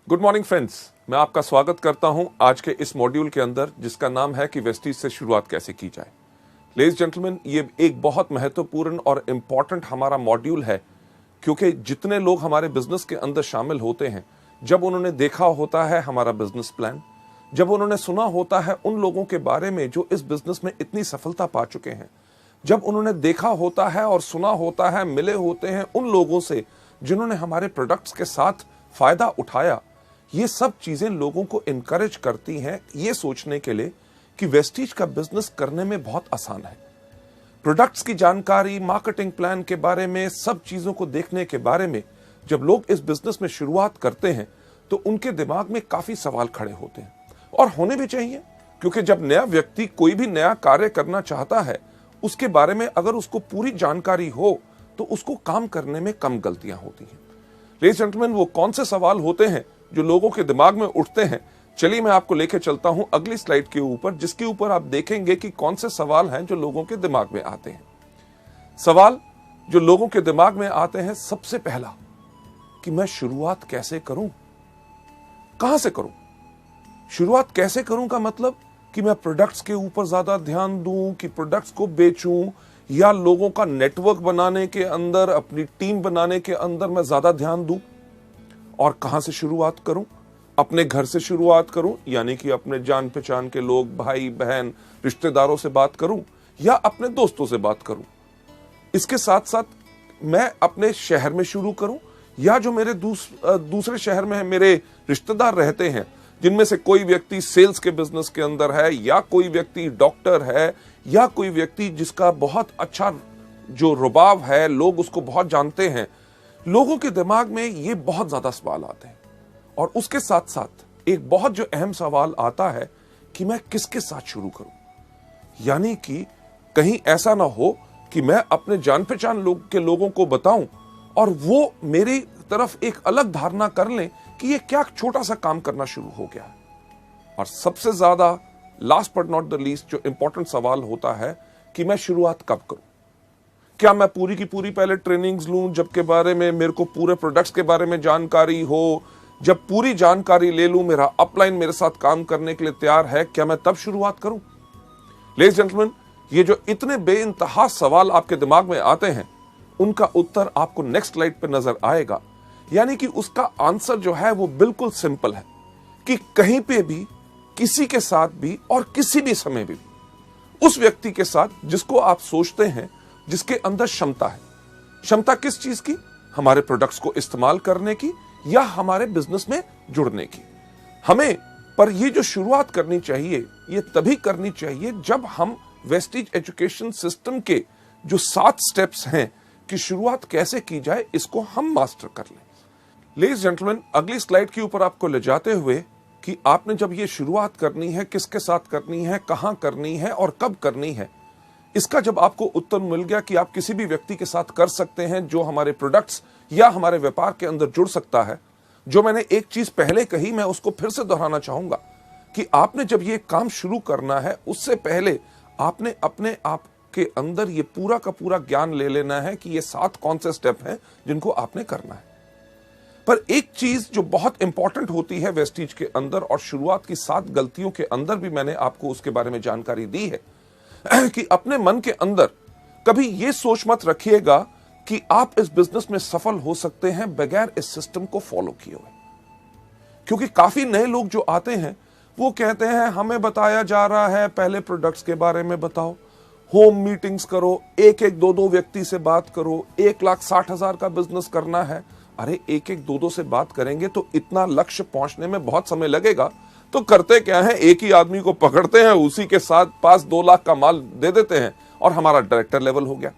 Good morning friends, मैं आपका स्वागत करता हूं आज के इस मॉड्यूल के अंदर जिसका नाम है कि वेस्टीज से शुरुआत कैसे की जाए। लेडीज जेंटलमैन, ये एक बहुत महत्वपूर्ण और इंपॉर्टेंट हमारा मॉड्यूल है, क्योंकि जितने लोग हमारे बिजनेस के अंदर शामिल होते हैं, जब उन्होंने देखा होता है हमारा बिजनेस प्लान, जब उन्होंने सुना होता है उन लोगों के बारे में जो इस बिजनेस में इतनी सफलता पा चुके हैं, जब उन्होंने देखा होता है और सुना होता है, मिले होते हैं उन लोगों से जिन्होंने हमारे प्रोडक्ट्स के साथ फायदा उठाया, ये सब चीजें लोगों को इनकरेज करती हैं ये सोचने के लिए कि वेस्टीज का बिजनेस करने में बहुत आसान है। प्रोडक्ट्स की जानकारी, मार्केटिंग प्लान के बारे में, सब चीजों को देखने के बारे में जब लोग इस बिजनेस में शुरुआत करते हैं तो उनके दिमाग में काफी सवाल खड़े होते हैं, और होने भी चाहिए, क्योंकि जब नया व्यक्ति कोई भी नया कार्य करना चाहता है, उसके बारे में अगर उसको पूरी जानकारी हो तो उसको काम करने में कम गलतियां होती हैं। लेडीज जेंटलमैन, वो कौन से सवाल होते हैं जो लोगों के दिमाग में उठते हैं? चलिए मैं आपको लेके चलता हूं अगली स्लाइड के ऊपर, जिसके ऊपर आप देखेंगे कि कौन से सवाल हैं जो लोगों के दिमाग में आते हैं। सवाल जो लोगों के दिमाग में आते हैं, सबसे पहला कि मैं शुरुआत कैसे करूं, कहां से करूं। शुरुआत कैसे करूं का मतलब कि मैं प्रोडक्ट्स के ऊपर ज्यादा ध्यान दूं, कि प्रोडक्ट्स को बेचूं, या लोगों का नेटवर्क बनाने के अंदर, अपनी टीम बनाने के अंदर मैं ज्यादा ध्यान दूं। और कहां से शुरुआत करूं? अपने घर से शुरुआत करूं, यानी कि अपने जान पहचान के लोग, भाई बहन, रिश्तेदारों से बात करूं, या अपने दोस्तों से बात करूं। इसके साथ साथ मैं अपने शहर में शुरू करूं, या जो मेरे दूसरे शहर में मेरे रिश्तेदार रहते हैं, जिनमें से कोई व्यक्ति सेल्स के बिजनेस के अंदर है, या कोई व्यक्ति डॉक्टर है, या कोई व्यक्ति जिसका बहुत अच्छा जो रुबाब है, लोग उसको बहुत जानते हैं। लोगों के दिमाग में ये बहुत ज्यादा सवाल आते हैं, और उसके साथ साथ एक बहुत जो अहम सवाल आता है कि मैं किसके साथ शुरू करूं। यानी कि कहीं ऐसा ना हो कि मैं अपने जान पहचान के लोगों को बताऊं और वो मेरी तरफ एक अलग धारणा कर लें कि ये क्या छोटा सा काम करना शुरू हो गया है। और सबसे ज्यादा last but not the least जो इंपॉर्टेंट सवाल होता है कि मैं शुरुआत कब करूं। क्या मैं पूरी की पूरी पहले ट्रेनिंग्स लूं, जबकि बारे में मेरे को पूरे प्रोडक्ट्स के बारे में जानकारी हो? जब पूरी जानकारी ले लूं, मेरा अपलाइन मेरे साथ काम करने के लिए तैयार है, क्या मैं तब शुरुआत करूं? लेडीज जेंटलमैन, ये जो इतने बेइंतहा सवाल आपके दिमाग में आते हैं, उनका उत्तर आपको नेक्स्ट स्लाइड पर नजर आएगा। यानी कि उसका आंसर जो है वो बिल्कुल सिंपल है कि कहीं पे भी, किसी के साथ भी, और किसी भी समय भी उस व्यक्ति के साथ जिसको आप सोचते हैं, जिसके अंदर क्षमता है। क्षमता किस चीज की? हमारे प्रोडक्ट्स को इस्तेमाल करने की, या हमारे बिजनेस में जुड़ने की। हमें पर ये जो शुरुआत करनी चाहिए, ये तभी करनी चाहिए जब हम वेस्टीज एजुकेशन सिस्टम के जो 7 स्टेप्स हैं कि शुरुआत कैसे की जाए, इसको हम मास्टर कर लें। लेडीज जेंटलमैन, अगली स्लाइड के ऊपर आपको ले जाते हुए कि आपने जब ये शुरुआत करनी है, किसके साथ करनी है, कहां करनी है और कब करनी है, इसका जब आपको उत्तर मिल गया कि आप किसी भी व्यक्ति के साथ कर सकते हैं जो हमारे प्रोडक्ट्स या हमारे व्यापार के अंदर जुड़ सकता है। जो मैंने एक चीज पहले कही, मैं उसको फिर से दोहराना चाहूंगा कि आपने जब ये काम शुरू करना है, उससे पहले आपने अपने आप के अंदर ये पूरा का पूरा ज्ञान ले लेना है कि ये 7 कौन से स्टेप हैं जिनको आपने करना है। पर एक चीज जो बहुत इंपॉर्टेंट होती है वेस्टीज के अंदर, और शुरुआत की 7 गलतियों के अंदर भी मैंने आपको उसके बारे में जानकारी दी है, कि अपने मन के अंदर कभी ये सोच मत रखिएगा कि आप इस बिजनेस में सफल हो सकते हैं बगैर इस सिस्टम को फॉलो किए हुए। क्योंकि काफी नए लोग जो आते हैं वो कहते हैं हमें बताया जा रहा है पहले प्रोडक्ट्स के बारे में बताओ, होम मीटिंग्स करो, एक एक दो व्यक्ति से बात करो, 1,60,000 का बिजनेस करना है। अरे एक एक दो से बात करेंगे तो इतना लक्ष्य पहुंचने में बहुत समय लगेगा। तो करते क्या है, एक ही आदमी को पकड़ते हैं, उसी के साथ पास 2 लाख का माल दे देते हैं और हमारा डायरेक्टर लेवल हो गया।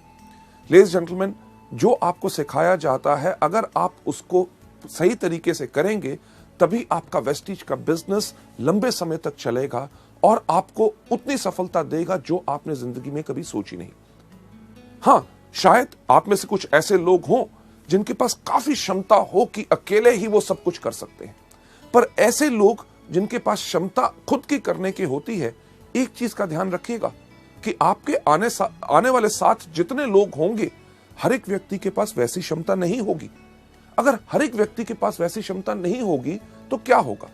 लेडीज जेंटलमैन, जो आपको सिखाया जाता है, अगर आप उसको सही तरीके से करेंगे, तभी आपका वेस्टीज का बिजनेस लंबे समय तक चलेगा और आपको उतनी सफलता देगा जो आपने जिंदगी में कभी सोची नहीं। हां, शायद आप में से कुछ ऐसे लोग हों जिनके पास काफी क्षमता हो कि अकेले ही वो सब कुछ कर सकते हैं, पर ऐसे लोग जिनके पास क्षमता खुद की करने की होती है, एक चीज का ध्यान रखिएगा कि आपके आने वाले साथ जितने लोग होंगे, हर एक व्यक्ति के पास वैसी क्षमता नहीं होगी। अगर हर एक व्यक्ति के पास वैसी क्षमता नहीं होगी तो क्या होगा?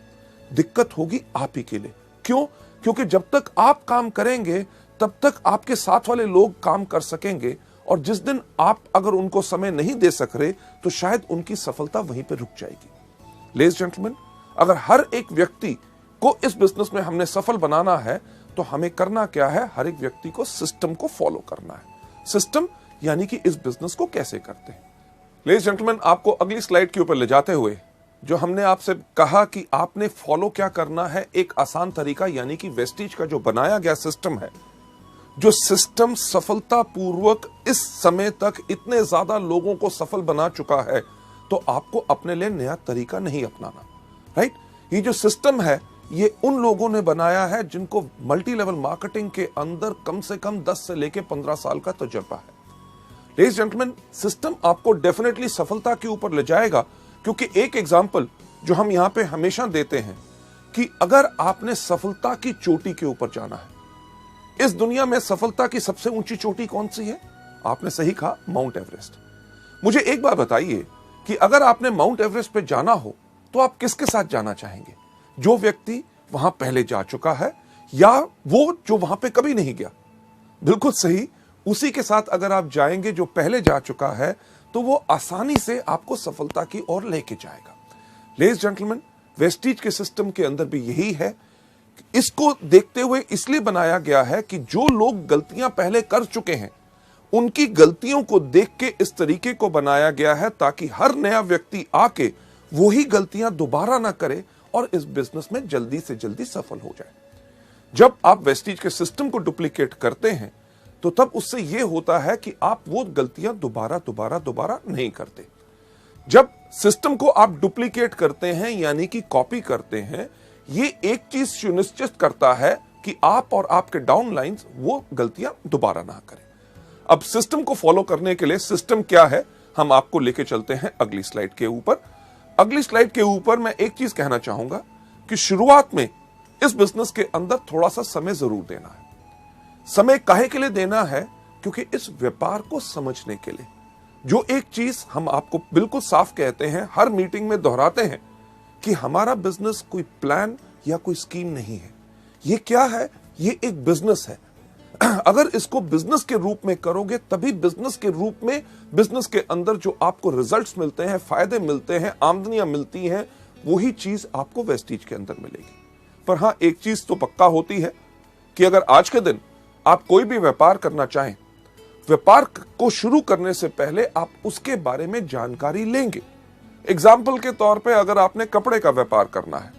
दिक्कत होगी आप ही के लिए। क्यों? क्योंकि जब तक आप काम करेंगे तब तक आपके साथ वाले लोग काम कर सकेंगे, और जिस दिन आप अगर उनको समय नहीं दे सक रहे तो शायद उनकी सफलता वहीं पर रुक जाएगी। लेडीज जेंटलमैन, अगर हर एक व्यक्ति को इस बिजनेस में हमने सफल बनाना है तो हमें करना क्या है? हर एक व्यक्ति को सिस्टम को फॉलो करना है। सिस्टम यानी कि इस बिजनेस को कैसे करते हैं। लेडीज जेंटलमैन, आपको अगली स्लाइड के ऊपर ले जाते हुए जो हमने आपसे कहा कि आपने फॉलो क्या करना है, एक आसान तरीका, यानी कि वेस्टीज का जो बनाया गया सिस्टम है, जो सिस्टम सफलतापूर्वक इस समय तक इतने ज्यादा लोगों को सफल बना चुका है, तो आपको अपने लिए नया तरीका नहीं अपनाना। राइट? ये जो सिस्टम है ये उन लोगों ने बनाया है जिनको मल्टी लेवल मार्केटिंग के अंदर कम से कम 10 से लेके 15 साल का तजुर्बा है। लेडीज जेंटलमैन, सिस्टम आपको डेफिनेटली सफलता के ऊपर ले जाएगा, क्योंकि एक एग्जांपल जो हम यहां पे हमेशा देते हैं कि अगर आपने सफलता की चोटी के ऊपर जाना है, इस दुनिया में सफलता की सबसे ऊंची चोटी कौन सी है? आपने सही कहा, माउंट एवरेस्ट। मुझे एक बात बताइए कि अगर आपने माउंट एवरेस्ट पे जाना हो तो आप किसके साथ जाना चाहेंगे? जो व्यक्ति वहां पहले जा चुका है या वो जो वहां पे कभी नहीं गया? बिल्कुल सही, उसी के साथ अगर आप जाएंगे जो पहले जा चुका है तो वो आसानी से आपको सफलता की ओर लेके जाएगा। लेडीज जेंटलमैन, वेस्टीज के सिस्टम के अंदर भी यही है। इसको देखते हुए इसलिए बनाया गया है कि जो लोग गलतियां पहले कर चुके हैं उनकी गलतियों को देख के इस तरीके को बनाया गया है ताकि हर नया व्यक्ति आके वही गलतियां दोबारा ना करे और इस बिजनेस में जल्दी से जल्दी सफल हो जाए। जब आप वेस्टीज के सिस्टम को डुप्लीकेट करते हैं तो तब उससे यह होता है कि आप वो गलतियां दोबारा नहीं करते। जब सिस्टम को आप डुप्लीकेट करते हैं यानी कि कॉपी करते हैं, ये एक चीज सुनिश्चित करता है कि आप और आपके डाउनलाइंस वो गलतियां दोबारा ना करें। अब सिस्टम को फॉलो करने के लिए सिस्टम क्या है, हम आपको लेके चलते हैं अगली स्लाइड के ऊपर। अगली स्लाइड के ऊपर मैं एक चीज कहना चाहूंगा कि शुरुआत में इस बिजनेस के अंदर थोड़ा सा समय जरूर देना है। समय काहे के लिए देना है? क्योंकि इस व्यापार को समझने के लिए। जो एक चीज हम आपको बिल्कुल साफ कहते हैं, हर मीटिंग में दोहराते हैं कि हमारा बिजनेस कोई प्लान या कोई स्कीम नहीं है। ये क्या है? ये एक बिजनेस है। अगर इसको बिजनेस के रूप में करोगे तभी बिजनेस के रूप में, बिजनेस के अंदर जो आपको रिजल्ट्स मिलते हैं, फायदे मिलते हैं, आमदनियां मिलती हैं, वही चीज आपको वेस्टीज के अंदर मिलेगी। पर हां, एक चीज तो पक्का होती है कि अगर आज के दिन आप कोई भी व्यापार करना चाहें, व्यापार को शुरू करने से पहले आप उसके बारे में जानकारी लेंगे। एग्जाम्पल के तौर पे अगर आपने कपड़े का व्यापार करना है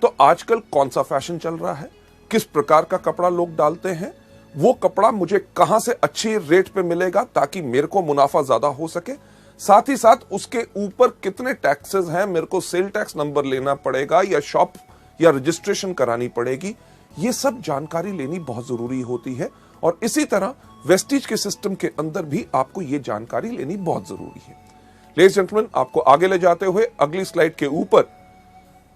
तो आजकल कौन सा फैशन चल रहा है, किस प्रकार का कपड़ा लोग डालते हैं, वो कपड़ा मुझे कहां से अच्छी रेट पे मिलेगा ताकि मेरे को मुनाफा ज्यादा हो सके, साथ ही साथ उसके ऊपर कितने टैक्सेस हैं, मेरे को सेल टैक्स नंबर लेना पड़ेगा या शॉप या रजिस्ट्रेशन करानी पड़ेगी, ये सब जानकारी लेनी बहुत जरूरी होती है। और इसी तरह वेस्टीज के सिस्टम के अंदर भी आपको ये जानकारी लेनी बहुत जरूरी है। लेडीज जेंटलमैन, आपको आगे ले जाते हुए अगली स्लाइड के ऊपर,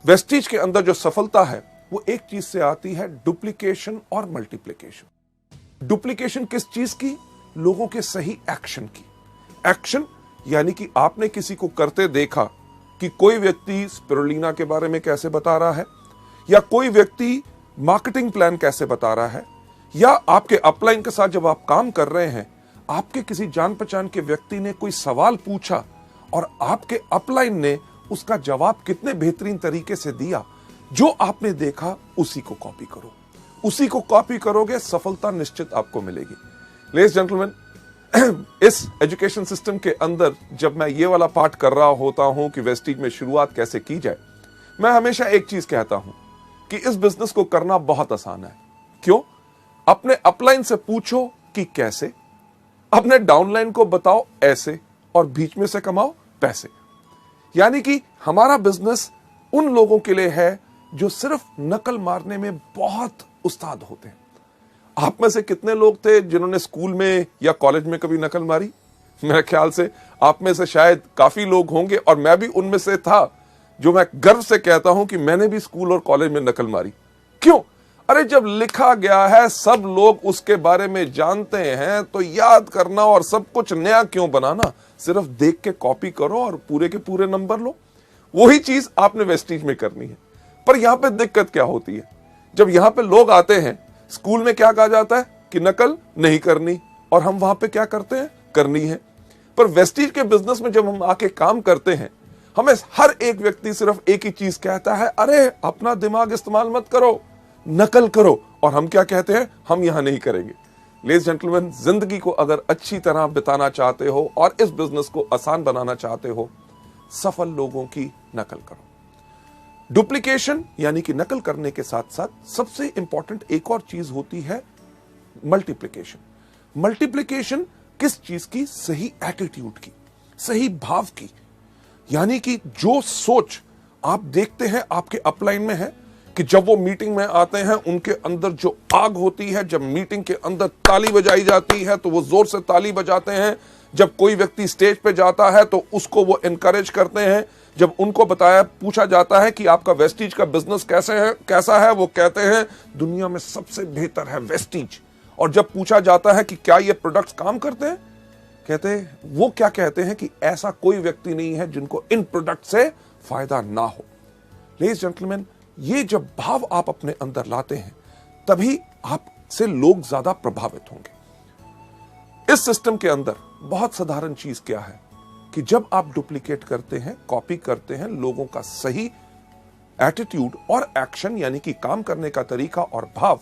वेस्टीज के अंदर जो सफलता है वो एक चीज से आती है, डुप्लीकेशन और मल्टीप्लीकेशन। डुप्लीकेशन किस चीज की? लोगों के सही एक्शन की। एक्शन यानी कि आपने किसी को करते देखा कि कोई व्यक्ति स्पिरुलिना के बारे में कैसे बता रहा है, या कोई व्यक्ति मार्केटिंग प्लान कैसे बता रहा है, या आपके अपलाइन के साथ जब आप काम कर रहे हैं, आपके किसी जान पहचान के व्यक्ति ने कोई सवाल पूछा और आपके अपलाइन ने उसका जवाब कितने बेहतरीन तरीके से दिया, जो आपने देखा उसी को कॉपी करो। उसी को कॉपी करोगे, सफलता निश्चित आपको मिलेगी। लेडीज जेंटलमैन, इस एजुकेशन सिस्टम के अंदर जब मैं ये वाला पार्ट कर रहा होता हूं कि वेस्टीज में शुरुआत कैसे की जाए, मैं हमेशा एक चीज कहता हूं कि इस बिजनेस को करना बहुत आसान है। क्यों? अपने अपलाइन से पूछो कि कैसे, अपने डाउनलाइन को बताओ ऐसे, और बीच में से कमाओ पैसे। यानी कि हमारा बिजनेस उन लोगों के लिए है जो सिर्फ नकल मारने में बहुत उस्ताद होते हैं। आप में से कितने लोग थे जिन्होंने स्कूल में या कॉलेज में कभी नकल मारी? मेरे ख्याल से आप में से शायद काफी लोग होंगे, और मैं भी उनमें से था, जो मैं गर्व से कहता हूं कि मैंने भी स्कूल और कॉलेज में नकल मारी। क्यों? अरे जब लिखा गया है, सब लोग उसके बारे में जानते हैं, तो याद करना और सब कुछ नया क्यों बनाना? सिर्फ देख के कॉपी करो और पूरे के पूरे नंबर लो। वही चीज आपने वेस्टीज में करनी है। पर यहां पे दिक्कत क्या होती है? जब यहां पे लोग आते हैं, स्कूल में क्या कहा जाता है कि नकल नहीं करनी, और हम वहां पे क्या करते हैं? करनी है। पर वेस्टीज के बिजनेस में जब हम आके काम करते हैं, हमें हर एक व्यक्ति सिर्फ एक ही चीज कहता है, अरे अपना दिमाग इस्तेमाल मत करो, नकल करो। और हम क्या कहते हैं? हम यहां नहीं करेंगे। लेडीज जेंटलमैन, जिंदगी को अगर अच्छी तरह बिताना चाहते हो और इस बिजनेस को आसान बनाना चाहते हो, सफल लोगों की नकल करो। डुप्लीकेशन यानी कि नकल करने के साथ साथ सबसे इंपॉर्टेंट एक और चीज होती है मल्टीप्लिकेशन। मल्टीप्लिकेशन किस चीज की? सही एटीट्यूड की, सही भाव की। यानी कि जो सोच आप देखते हैं आपके अपलाइन में है कि जब वो मीटिंग में आते हैं, उनके अंदर जो आग होती है, जब मीटिंग के अंदर ताली बजाई जाती है तो वो जोर से ताली बजाते हैं। जब कोई व्यक्ति स्टेज पे जाता है तो उसको वो एनकरेज करते हैं। जब उनको पूछा जाता है कि आपका वेस्टीज का बिजनेस कैसा है, वो कहते हैं दुनिया में सबसे बेहतर है वेस्टीज। और जब पूछा जाता है कि क्या ये प्रोडक्ट्स काम करते हैं, वो क्या कहते हैं कि ऐसा कोई व्यक्ति नहीं है जिनको इन प्रोडक्ट से फायदा ना हो। लेडीज जेंटलमैन, ये जब भाव आप अपने अंदर लाते हैं, तभी आपसे लोग ज्यादा प्रभावित होंगे। इस सिस्टम के अंदर बहुत साधारण चीज क्या है कि जब आप डुप्लीकेट करते हैं, कॉपी करते हैं, लोगों का सही एटीट्यूड और एक्शन यानी कि काम करने का तरीका और भाव,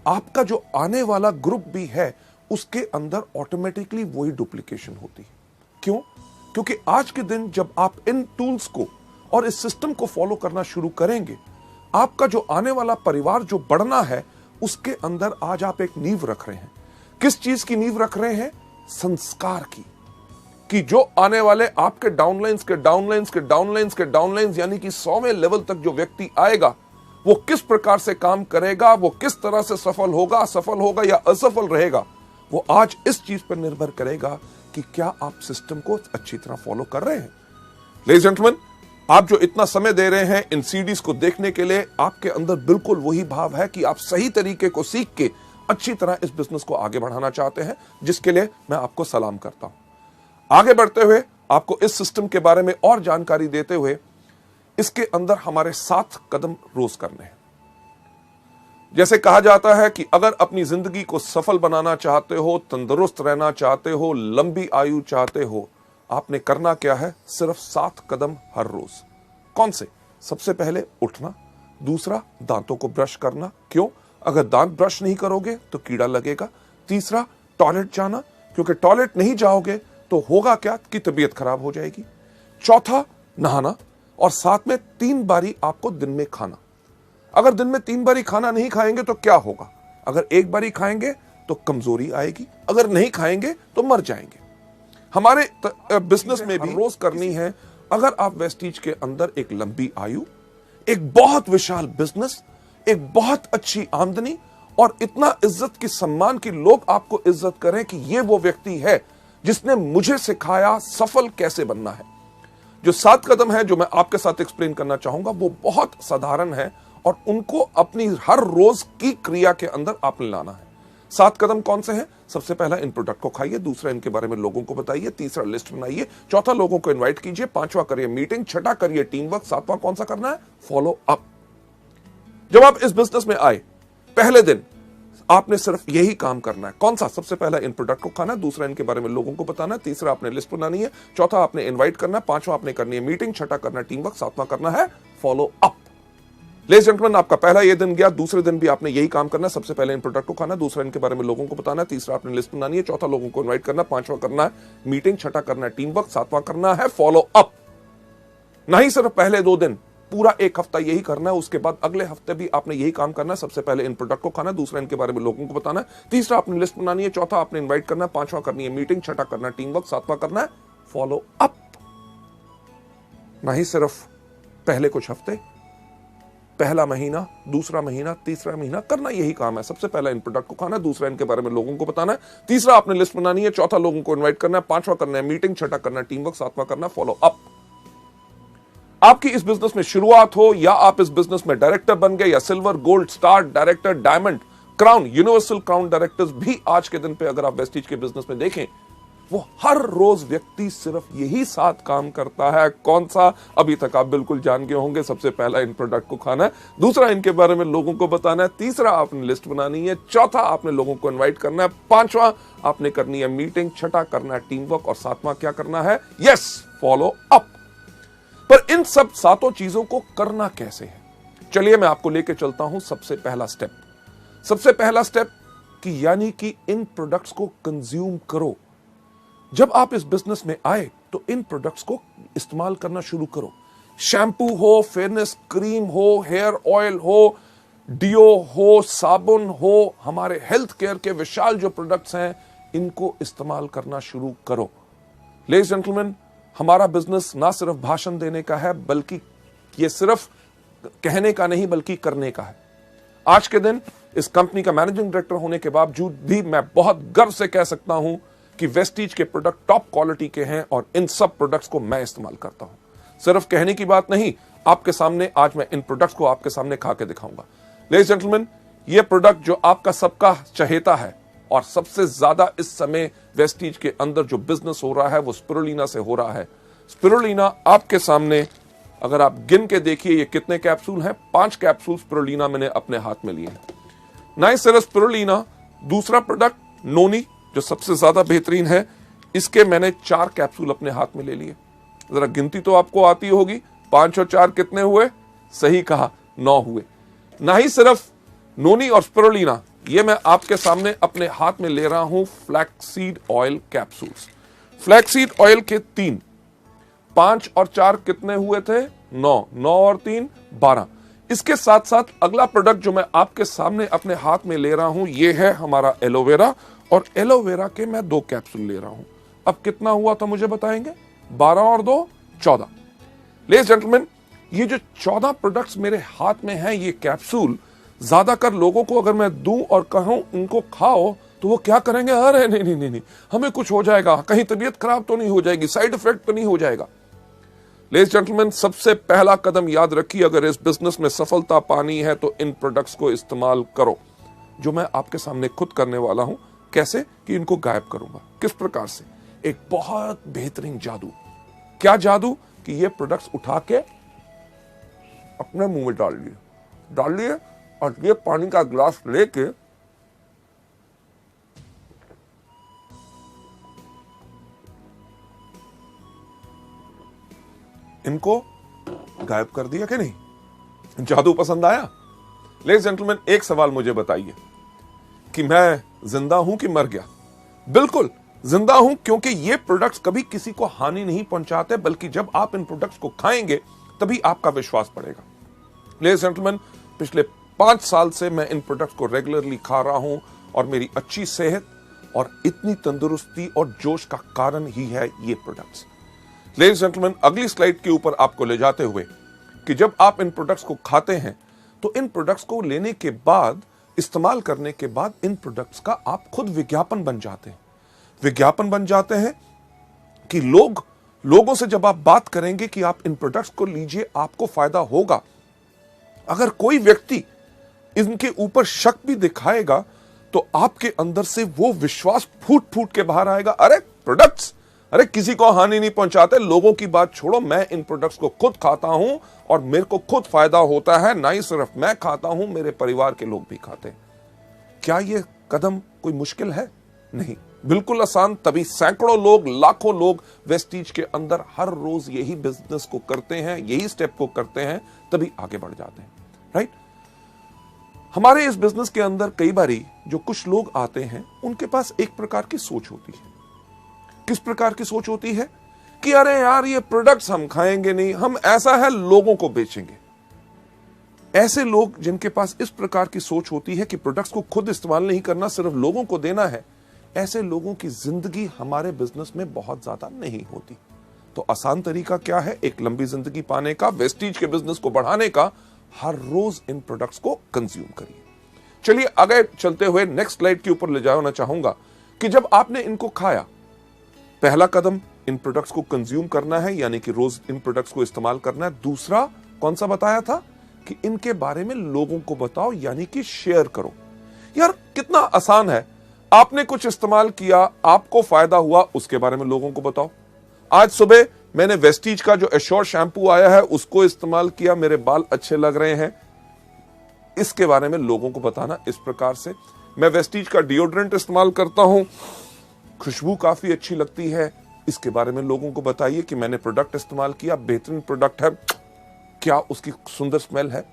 आपका जो आने वाला ग्रुप भी है उसके अंदर ऑटोमेटिकली वही डुप्लीकेशन होती है। क्यों? क्योंकि आज के दिन जब आप इन टूल्स को और इस सिस्टम को फॉलो करना शुरू करेंगे, आपका जो आने वाला परिवार जो बढ़ना है, उसके अंदर आज आप एक नींव रख रहे हैं। किस चीज की नींव रख रहे हैं? संस्कार की। कि जो आने वाले आपके डाउनलाइंस के डाउनलाइंस के डाउनलाइंस के डाउनलाइंस यानी कि 100वें लेवल तक जो व्यक्ति आएगा, वो किस प्रकार से काम करेगा, वो किस तरह से सफल होगा या असफल रहेगा, वो आज इस चीज पर निर्भर करेगा कि क्या आप सिस्टम को अच्छी तरह फॉलो कर रहे हैं। लेडीज जेंटलमैन, आप जो इतना समय दे रहे हैं इन सीडीज को देखने के लिए, आपके अंदर बिल्कुल वही भाव है कि आप सही तरीके को सीख के अच्छी तरह इस बिजनेस को आगे बढ़ाना चाहते हैं, जिसके लिए मैं आपको सलाम करता हूं। आगे बढ़ते हुए आपको इस सिस्टम के बारे में और जानकारी देते हुए, इसके अंदर हमारे 7 कदम रोज करने हैं। जैसे कहा जाता है कि अगर अपनी जिंदगी को सफल बनाना चाहते हो, तंदुरुस्त रहना चाहते हो, लंबी आयु चाहते हो, आपने करना क्या है? सिर्फ 7 कदम हर रोज। कौन से? सबसे पहले उठना, दूसरा दांतों को ब्रश करना। क्यों? अगर दांत ब्रश नहीं करोगे तो कीड़ा लगेगा। तीसरा, टॉयलेट जाना, क्योंकि टॉयलेट नहीं जाओगे तो होगा क्या कि तबीयत खराब हो जाएगी। चौथा, नहाना, और साथ में 3 बारी आपको दिन में खाना। अगर दिन में 3 बारी खाना नहीं खाएंगे तो क्या होगा? अगर 1 बारी खाएंगे तो कमजोरी आएगी, अगर नहीं खाएंगे तो मर जाएंगे। हमारे बिजनेस में भी रोज करनी है। अगर आप वेस्टीज के अंदर एक लंबी आयु, एक बहुत विशाल बिजनेस, एक बहुत अच्छी आमदनी और इतना इज्जत की सम्मान की लोग आपको इज्जत करें कि ये वो व्यक्ति है जिसने मुझे सिखाया सफल कैसे बनना है। जो 7 कदम है जो मैं आपके साथ एक्सप्लेन करना चाहूंगा, वो बहुत साधारण है और उनको अपनी हर रोज की क्रिया के अंदर आपने लाना है। 7 कदम कौन से हैं? सबसे पहला, इन प्रोडक्ट को खाइए। दूसरा, इनके बारे में लोगों को बताइए। तीसरा, लिस्ट बनाइए। चौथा, लोगों को इनवाइट कीजिए। 5वां, करिए मीटिंग। 6ठा, करिए टीम वर्क। 7वां कौन सा करना है? Follow up. जब आप इस बिजनेस में आए, पहले दिन आपने सिर्फ यही काम करना है। कौन सा? सबसे पहला, इन प्रोडक्ट को खाना है। दूसरा, इनके बारे में लोगों को बताना है। तीसरा, आपने लिस्ट बनानी है। चौथा, आपने इनवाइट करना है। 5वां, आपने करनी है मीटिंग। 6ठा, करना है टीम वर्क। 7वां करना है फॉलो अप। लेडीज जेंटलमैन, आपका पहला ये दिन गया। दूसरे दिन भी आपने यही काम करना है। सबसे पहले इन प्रोडक्ट को खाना, दूसरा इनके बारे में लोगों को बताना है, तीसरा आपने लिस्ट बनानी है, चौथा लोगों को इनवाइट करना, 5वां करना है मीटिंग, 6ठा करना है टीम वर्क, 7वां करना है फॉलो अप। नहीं सिर्फ पहले 2 दिन, पूरा 1 हफ्ता यही करना है। उसके बाद अगले हफ्ते भी आपने यही काम करना है। सबसे पहले इन प्रोडक्ट को खाना, दूसरा इनके बारे में लोगों को बताना है, तीसरा आपने लिस्ट बनानी है, चौथा आपने इनवाइट करना है, 5वां करनी है मीटिंग, 6ठा करना है टीम वर्क, 7वां करना है फॉलो अप। नहीं सिर्फ पहले कुछ हफ्ते, पहला महीना, दूसरा महीना, तीसरा महीना करना यही काम है। सबसे पहला इन प्रोडक्ट को खाना, दूसरा इनके बारे में लोगों को बताना है, तीसरा आपने लिस्ट बनानी है, चौथा लोगों को इनवाइट करना है, 5वां करना है मीटिंग, 6ठा करना है टीम वर्क, 7वां करना है फॉलो अप। आपकी इस बिजनेस में शुरुआत हो या आप इस बिजनेस में डायरेक्टर बन गए या silver, gold, star, director, diamond, crown, universal crown directors भी आज के दिन पे अगर आप वेस्टीज के बिजनेस में देखें, वो हर रोज व्यक्ति सिर्फ यही 7 काम करता है। कौन सा? अभी तक आप बिल्कुल जान गए होंगे। सबसे पहला, इन प्रोडक्ट को खाना है। दूसरा, इनके बारे में लोगों को बताना है। तीसरा, आपने लिस्ट बनानी है। चौथा, आपने लोगों को इनवाइट करना है। पांचवा, आपने करनी है मीटिंग। छठा, करना है टीम वर्क। और सातवां क्या करना है? Yes, follow up. पर इन सब 7 चीजों को करना कैसे है? चलिए मैं आपको लेके चलता हूं। सबसे पहला स्टेप कि यानी कि इन प्रोडक्ट्स को कंज्यूम करो। जब आप इस बिजनेस में आए तो इन प्रोडक्ट्स को इस्तेमाल करना शुरू करो। शैम्पू हो, फेयरनेस क्रीम हो, हेयर ऑयल हो, डियो हो, साबुन हो, हमारे हेल्थ केयर के विशाल जो प्रोडक्ट्स हैं, इनको इस्तेमाल करना शुरू करो। लेडीज जेंटलमैन, हमारा बिजनेस ना सिर्फ भाषण देने का है, बल्कि ये सिर्फ कहने का नहीं बल्कि करने का है। आज के दिन इस कंपनी का मैनेजिंग डायरेक्टर होने के बावजूद भी मैं बहुत गर्व से कह सकता हूं कि वेस्टीज के प्रोडक्ट टॉप क्वालिटी के हैं और इन सब प्रोडक्ट्स को मैं इस्तेमाल करता हूं। सिर्फ कहने की बात नहीं, आपके सामने आज मैं इन प्रोडक्ट्स को आपके सामने खा के दिखाऊंगा। लेडीज जेंटलमैन, ये प्रोडक्ट जो आपका सबका चहेता है और सबसे ज्यादा इस समय वेस्टीज के अंदर जो बिजनेस हो रहा है वो स्पिरुलिना से हो रहा है। स्पिरुलिना आपके सामने अगर आप गिन के देखिए ये कितने कैप्सूल हैं। 5 कैप्सूल स्पिरुलिना मैंने अपने हाथ में लिए हैं। नाइस सिरस स्पिरुलिना। दूसरा प्रोडक्ट नोनी, जो सबसे ज्यादा बेहतरीन है, इसके मैंने 4 कैप्सूल अपने हाथ में ले लिए। जरा गिनती तो आपको आती होगी, 5 और 4 कितने हुए? सही कहा, 9 हुए। ना ही सिर्फ नोनी और स्पिरुलिना, ये मैं आपके सामने अपने हाथ में ले रहा हूं flaxseed oil capsules. Flaxseed oil के 3, 5 और 4 कितने हुए थे? 9, 9 और 3 12। इसके साथ साथ अगला प्रोडक्ट जो मैं आपके सामने अपने हाथ में ले रहा हूं, ये है हमारा एलोवेरा। और एलोवेरा के मैं 2 कैप्सूल ले रहा हूं। अब कितना हुआ था मुझे बताएंगे? 12 और 2 14। लेडीज जेंटलमैन, ये जो 14 प्रोडक्ट्स मेरे हाथ में हैं, ये कैप्सूल ज्यादातर लोगों को अगर मैं दूं और कहूं इनको खाओ तो वो क्या करेंगे? अरे नहीं नहीं नहीं नहीं, हमें कुछ हो जाएगा, कहीं तबीयत खराब तो नहीं हो जाएगी, साइड इफेक्ट तो नहीं हो जाएगा। लेडीज जेंटलमैन, सबसे पहला कदम याद रखिए, अगर इस बिजनेस में सफलता पानी है तो इन प्रोडक्ट्स को इस्तेमाल करो, जो मैं आपके सामने खुद करने वाला हूं। कैसे? कि इनको गायब करूंगा। किस प्रकार से? एक बहुत बेहतरीन जादू। क्या जादू? कि ये प्रोडक्ट्स उठा के अपने मुंह में डाल लिए और ये पानी का ग्लास लेके इनको गायब कर दिया कि नहीं? जादू पसंद आया? लेडीज जेंटलमैन, एक सवाल मुझे बताइए कि मैं जिंदा हूं कि मर गया? बिल्कुल जिंदा हूं, क्योंकि ये प्रोडक्ट्स कभी किसी को हानि नहीं पहुंचाते, बल्कि जब आप इन प्रोडक्ट्स को खाएंगे तभी आपका विश्वास बढ़ेगा। लेडीज जेंटलमैन, पिछले 5 साल से मैं इन प्रोडक्ट्स को रेगुलरली खा रहा हूं और मेरी अच्छी सेहत और इतनी तंदुरुस्ती और जोश का कारण ही है ये प्रोडक्ट्स। लेडीज जेंटलमैन, अगली स्लाइड के ऊपर आपको ले जाते हुए कि जब आप इन प्रोडक्ट्स को खाते हैं तो इन प्रोडक्ट्स को लेने के बाद, इस्तेमाल करने के बाद, इन प्रोडक्ट्स का आप खुद विज्ञापन बन जाते हैं। विज्ञापन बन जाते हैं कि लोगों से जब आप बात करेंगे कि आप इन प्रोडक्ट्स को लीजिए, आपको फायदा होगा। अगर कोई व्यक्ति इनके ऊपर शक भी दिखाएगा तो आपके अंदर से वो विश्वास फूट फूट के बाहर आएगा। अरे प्रोडक्ट्स, अरे किसी को हानि नहीं पहुंचाते, लोगों की बात छोड़ो, मैं इन प्रोडक्ट्स को खुद खाता हूं और मेरे को खुद फायदा होता है। ना ही सिर्फ मैं खाता हूं, मेरे परिवार के लोग भी खाते हैं। क्या यह कदम कोई मुश्किल है? नहीं, बिल्कुल आसान। तभी सैकड़ों लोग, लाखों लोग वेस्टीज के अंदर हर रोज यही बिजनेस को करते हैं, यही स्टेप को करते हैं, तभी आगे बढ़ जाते हैं। राइट? हमारे इस बिजनेस के अंदर कई बारी जो कुछ लोग आते हैं, उनके पास एक प्रकार की सोच होती है। किस प्रकार की सोच होती है? कि अरे यार, ये प्रोडक्ट्स हम खाएंगे नहीं, हम ऐसा है लोगों को बेचेंगे। ऐसे लोग जिनके पास इस प्रकार की सोच होती है कि प्रोडक्ट्स को खुद इस्तेमाल नहीं करना, सिर्फ लोगों को देना है, ऐसे लोगों की जिंदगी हमारे बिजनेस में बहुत ज्यादा नहीं होती। तो आसान तरीका क्या है एक लंबी जिंदगी पाने का, वेस्टीज के बिजनेस को बढ़ाने का? हर रोज इन प्रोडक्ट्स को कंज्यूम करिए। चलिए आगे चलते हुए नेक्स्ट स्लाइड के ऊपर ले जाना चाहूंगा कि जब आपने इनको खाया, पहला कदम इन प्रोडक्ट्स को कंज्यूम करना है, यानी कि रोज इन प्रोडक्ट्स को इस्तेमाल करना है। दूसरा कौन सा बताया था कि इनके बारे में लोगों को बताओ, यानी कि शेयर करो। यार कितना आसान है, आपने कुछ इस्तेमाल किया, आपको फायदा हुआ, उसके बारे में लोगों को बताओ। आज सुबह मैंने वेस्टीज का जो एश्योर शैम्पू आया है उसको इस्तेमाल किया, मेरे बाल अच्छे लग रहे हैं, इसके बारे में लोगों को बताना। इस प्रकार से मैं वेस्टीज का डिओड्रेंट इस्तेमाल करता हूं, खुशबू काफी अच्छी लगती है, इसके बारे में लोगों को बताइए कि मैंने प्रोडक्ट इस्तेमाल किया, बेहतरीन प्रोडक्ट है, क्या उसकी सुंदर स्मेल है।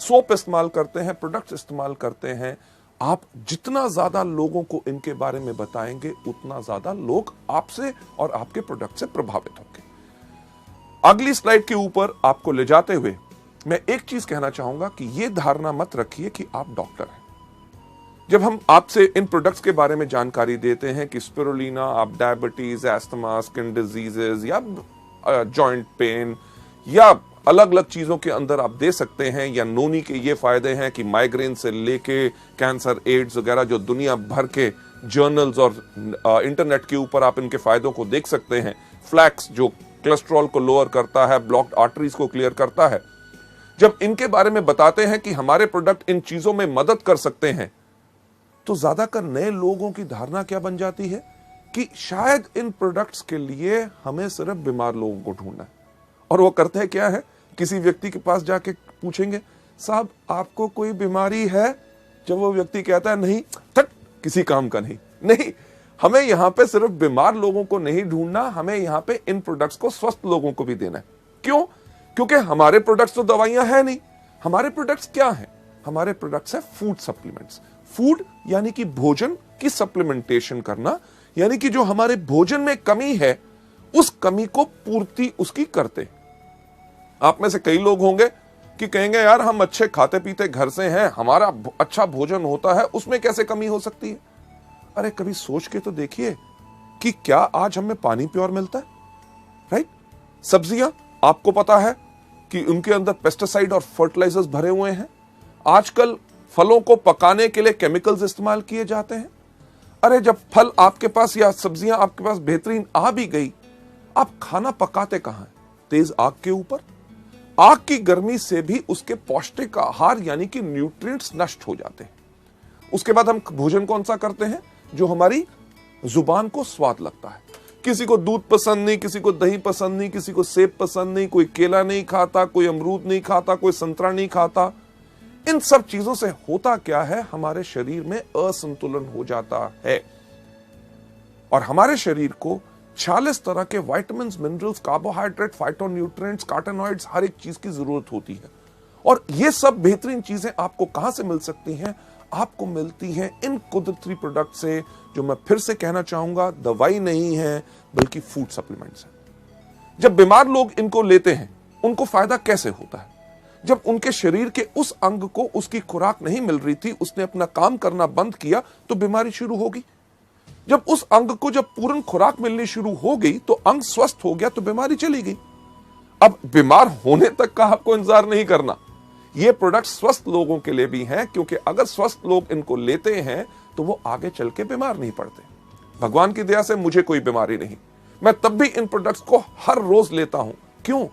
सोप इस्तेमाल करते हैं, प्रोडक्ट इस्तेमाल करते हैं। आप जितना ज्यादा लोगों को इनके बारे में बताएंगे उतना ज्यादा लोग आपसे और आपके प्रोडक्ट से प्रभावित होंगे। अगली स्लाइड के ऊपर आपको ले जाते हुए मैं एक चीज कहना चाहूंगा कि यह धारणा मत रखिए कि आप डॉक्टर हैं। जब हम आपसे इन प्रोडक्ट्स के बारे में जानकारी देते हैं कि स्पिरुलिना आप डायबिटीज, एस्थमा, स्किन डिजीजेज या जॉइंट पेन या अलग अलग चीजों के अंदर आप दे सकते हैं, या नोनी के ये फायदे हैं कि माइग्रेन से लेके कैंसर, एड्स वगैरह जो दुनिया भर के जर्नल्स और इंटरनेट के ऊपर आप इनके फायदों को देख सकते हैं। फ्लैक्स जो कोलेस्ट्रॉल को लोअर करता है, ब्लॉक्ड आर्टरीज को क्लियर करता है। जब इनके बारे में बताते हैं कि हमारे प्रोडक्ट इन चीजों में मदद कर सकते हैं, तो ज्यादातर नए लोगों की धारणा क्या बन जाती है कि शायद इन प्रोडक्ट्स के लिए हमें सिर्फ बीमार लोगों को ढूंढना है। और वो करते हैं क्या है, किसी व्यक्ति के पास जाके पूछेंगे, साहब आपको कोई बीमारी है? जब वो व्यक्ति कहता है नहीं, थट, किसी काम का नहीं। नहीं, हमें यहां पे सिर्फ बीमार लोगों को नहीं ढूंढना, हमें यहां पे इन प्रोडक्ट्स को स्वस्थ लोगों को भी देना है। क्यों? क्योंकि हमारे प्रोडक्ट्स तो दवाइयां हैं नहीं। हमारे प्रोडक्ट्स क्या हैं? हमारे प्रोडक्ट्स है फूड सप्लीमेंट्स। फूड यानी कि भोजन की सप्लीमेंटेशन करना, यानी कि जो हमारे भोजन में कमी है उस कमी को पूर्ति उसकी करते। आप में से कई लोग होंगे कि कहेंगे यार हम अच्छे खाते पीते घर से हैं, हमारा अच्छा भोजन होता है, उसमें कैसे कमी हो सकती है? अरे कभी सोच के तो देखिए कि क्या आज हमें पानी प्योर मिलता है? राइट? सब्जियां आपको पता है कि उनके अंदर पेस्टिसाइड और फर्टिलाइजर्स भरे हुए हैं। आजकल फलों को पकाने के लिए केमिकल्स इस्तेमाल किए जाते हैं। अरे जब फल आपके पास या सब्जियां आपके पास बेहतरीन आ भी गई, आप खाना पकाते कहां हैं? तेज आग के ऊपर। आग की गर्मी से भी उसके पौष्टिक आहार यानी कि न्यूट्रिएंट्स नष्ट हो जाते हैं। उसके बाद हम भोजन कौन सा करते हैं? जो हमारी जुबान को स्वाद लगता है। किसी को दूध पसंद नहीं, किसी को दही पसंद नहीं, किसी को सेब पसंद नहीं, कोई केला नहीं खाता, कोई अमरूद नहीं खाता, कोई संतरा नहीं खाता। इन सब चीजों से होता क्या है, हमारे शरीर में असंतुलन हो जाता है और हमारे शरीर को 46 तरह के विटामिन, मिनरल्स, कार्बोहाइड्रेट, फाइटोन्यूट्रिएंट्स, कार्टेनॉइड्स, हर एक चीज की जरूरत होती है। और ये सब बेहतरीन चीजें आपको कहां से मिल सकती हैं? आपको मिलती हैं इन कुदरती प्रोडक्ट से, जो मैं फिर से कहना चाहूंगा दवाई नहीं है बल्कि फूड सप्लीमेंट्स है। जब बीमार लोग इनको लेते हैं उनको फायदा कैसे होता है? जब उनके शरीर के उस अंग को उसकी खुराक नहीं मिल रही थी, उसने अपना काम करना बंद किया तो बीमारी शुरू होगी। जब उस अंग को जब पूर्ण खुराक मिलनी शुरू हो गई तो अंग स्वस्थ हो गया तो बीमारी चली गई। अब बीमार होने तक का आपको इंतजार नहीं करना। ये प्रोडक्ट स्वस्थ लोगों के लिए भी हैं, क्योंकि अगर स्वस्थ लोग इनको लेते हैं तो वो आगे चल के बीमार नहीं पड़ते। भगवान की दया से मुझे कोई बीमारी नहीं, मैं तब भी इन प्रोडक्ट्स को हर रोज लेता हूं। क्यों?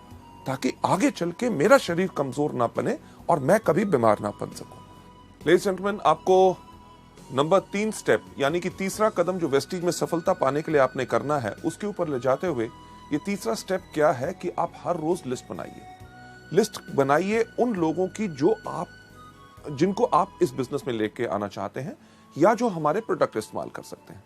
ताकि आगे चल के मेरा शरीर कमजोर ना बने और मैं कभी बीमार ना बन सकूं। लेडीज एंड जेंटलमैन, आपको नंबर 3 स्टेप यानी कि तीसरा कदम जो वेस्टीज में सफलता पाने के लिए आपने करना है, उसके ऊपर ले जाते हुए ये तीसरा स्टेप क्या है कि आप हर रोज लिस्ट बनाइए। लिस्ट बनाइए उन लोगों की जिनको आप इस बिजनेस में लेके आना चाहते हैं या जो हमारे प्रोडक्ट इस्तेमाल कर सकते हैं।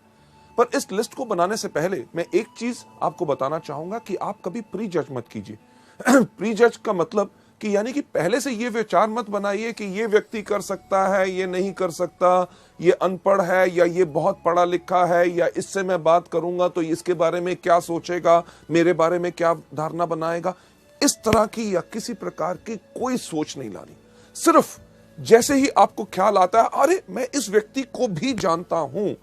पर इस लिस्ट को बनाने से पहले मैं एक चीज आपको बताना चाहूंगा कि आप कभी प्री जज मत कीजिए। प्री जज का मतलब कि यानी कि पहले से ये विचार मत बनाइए कि ये व्यक्ति कर सकता है, ये नहीं कर सकता, ये अनपढ़ है या ये बहुत पढ़ा लिखा है, या इससे मैं बात करूंगा तो इसके बारे में क्या सोचेगा, मेरे बारे में क्या धारणा बनाएगा। इस तरह की या किसी प्रकार की कोई सोच नहीं लानी। सिर्फ जैसे ही आपको ख्याल आता है अरे मैं इस व्यक्ति को भी जानता हूं,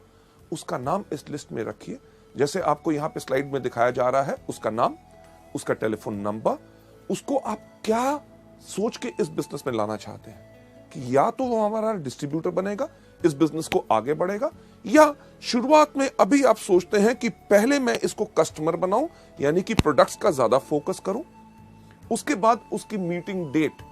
उसका नाम इस लिस्ट में रखिए। जैसे आपको यहां पे स्लाइड में दिखाया जा रहा है, उसका नाम, उसका टेलीफोन नंबर, उसको आप क्या सोच के इस बिजनेस में लाना चाहते हैं कि या तो वो हमारा डिस्ट्रीब्यूटर बनेगा, इस बिजनेस को आगे बढ़ेगा, या शुरुआत में अभी आप सोचते हैं कि पहले मैं इसको कस्टमर बनाऊं, यानी कि प्रोडक्ट्स का ज्यादा फोकस करूं, उसके बाद उसकी मीटिंग डेट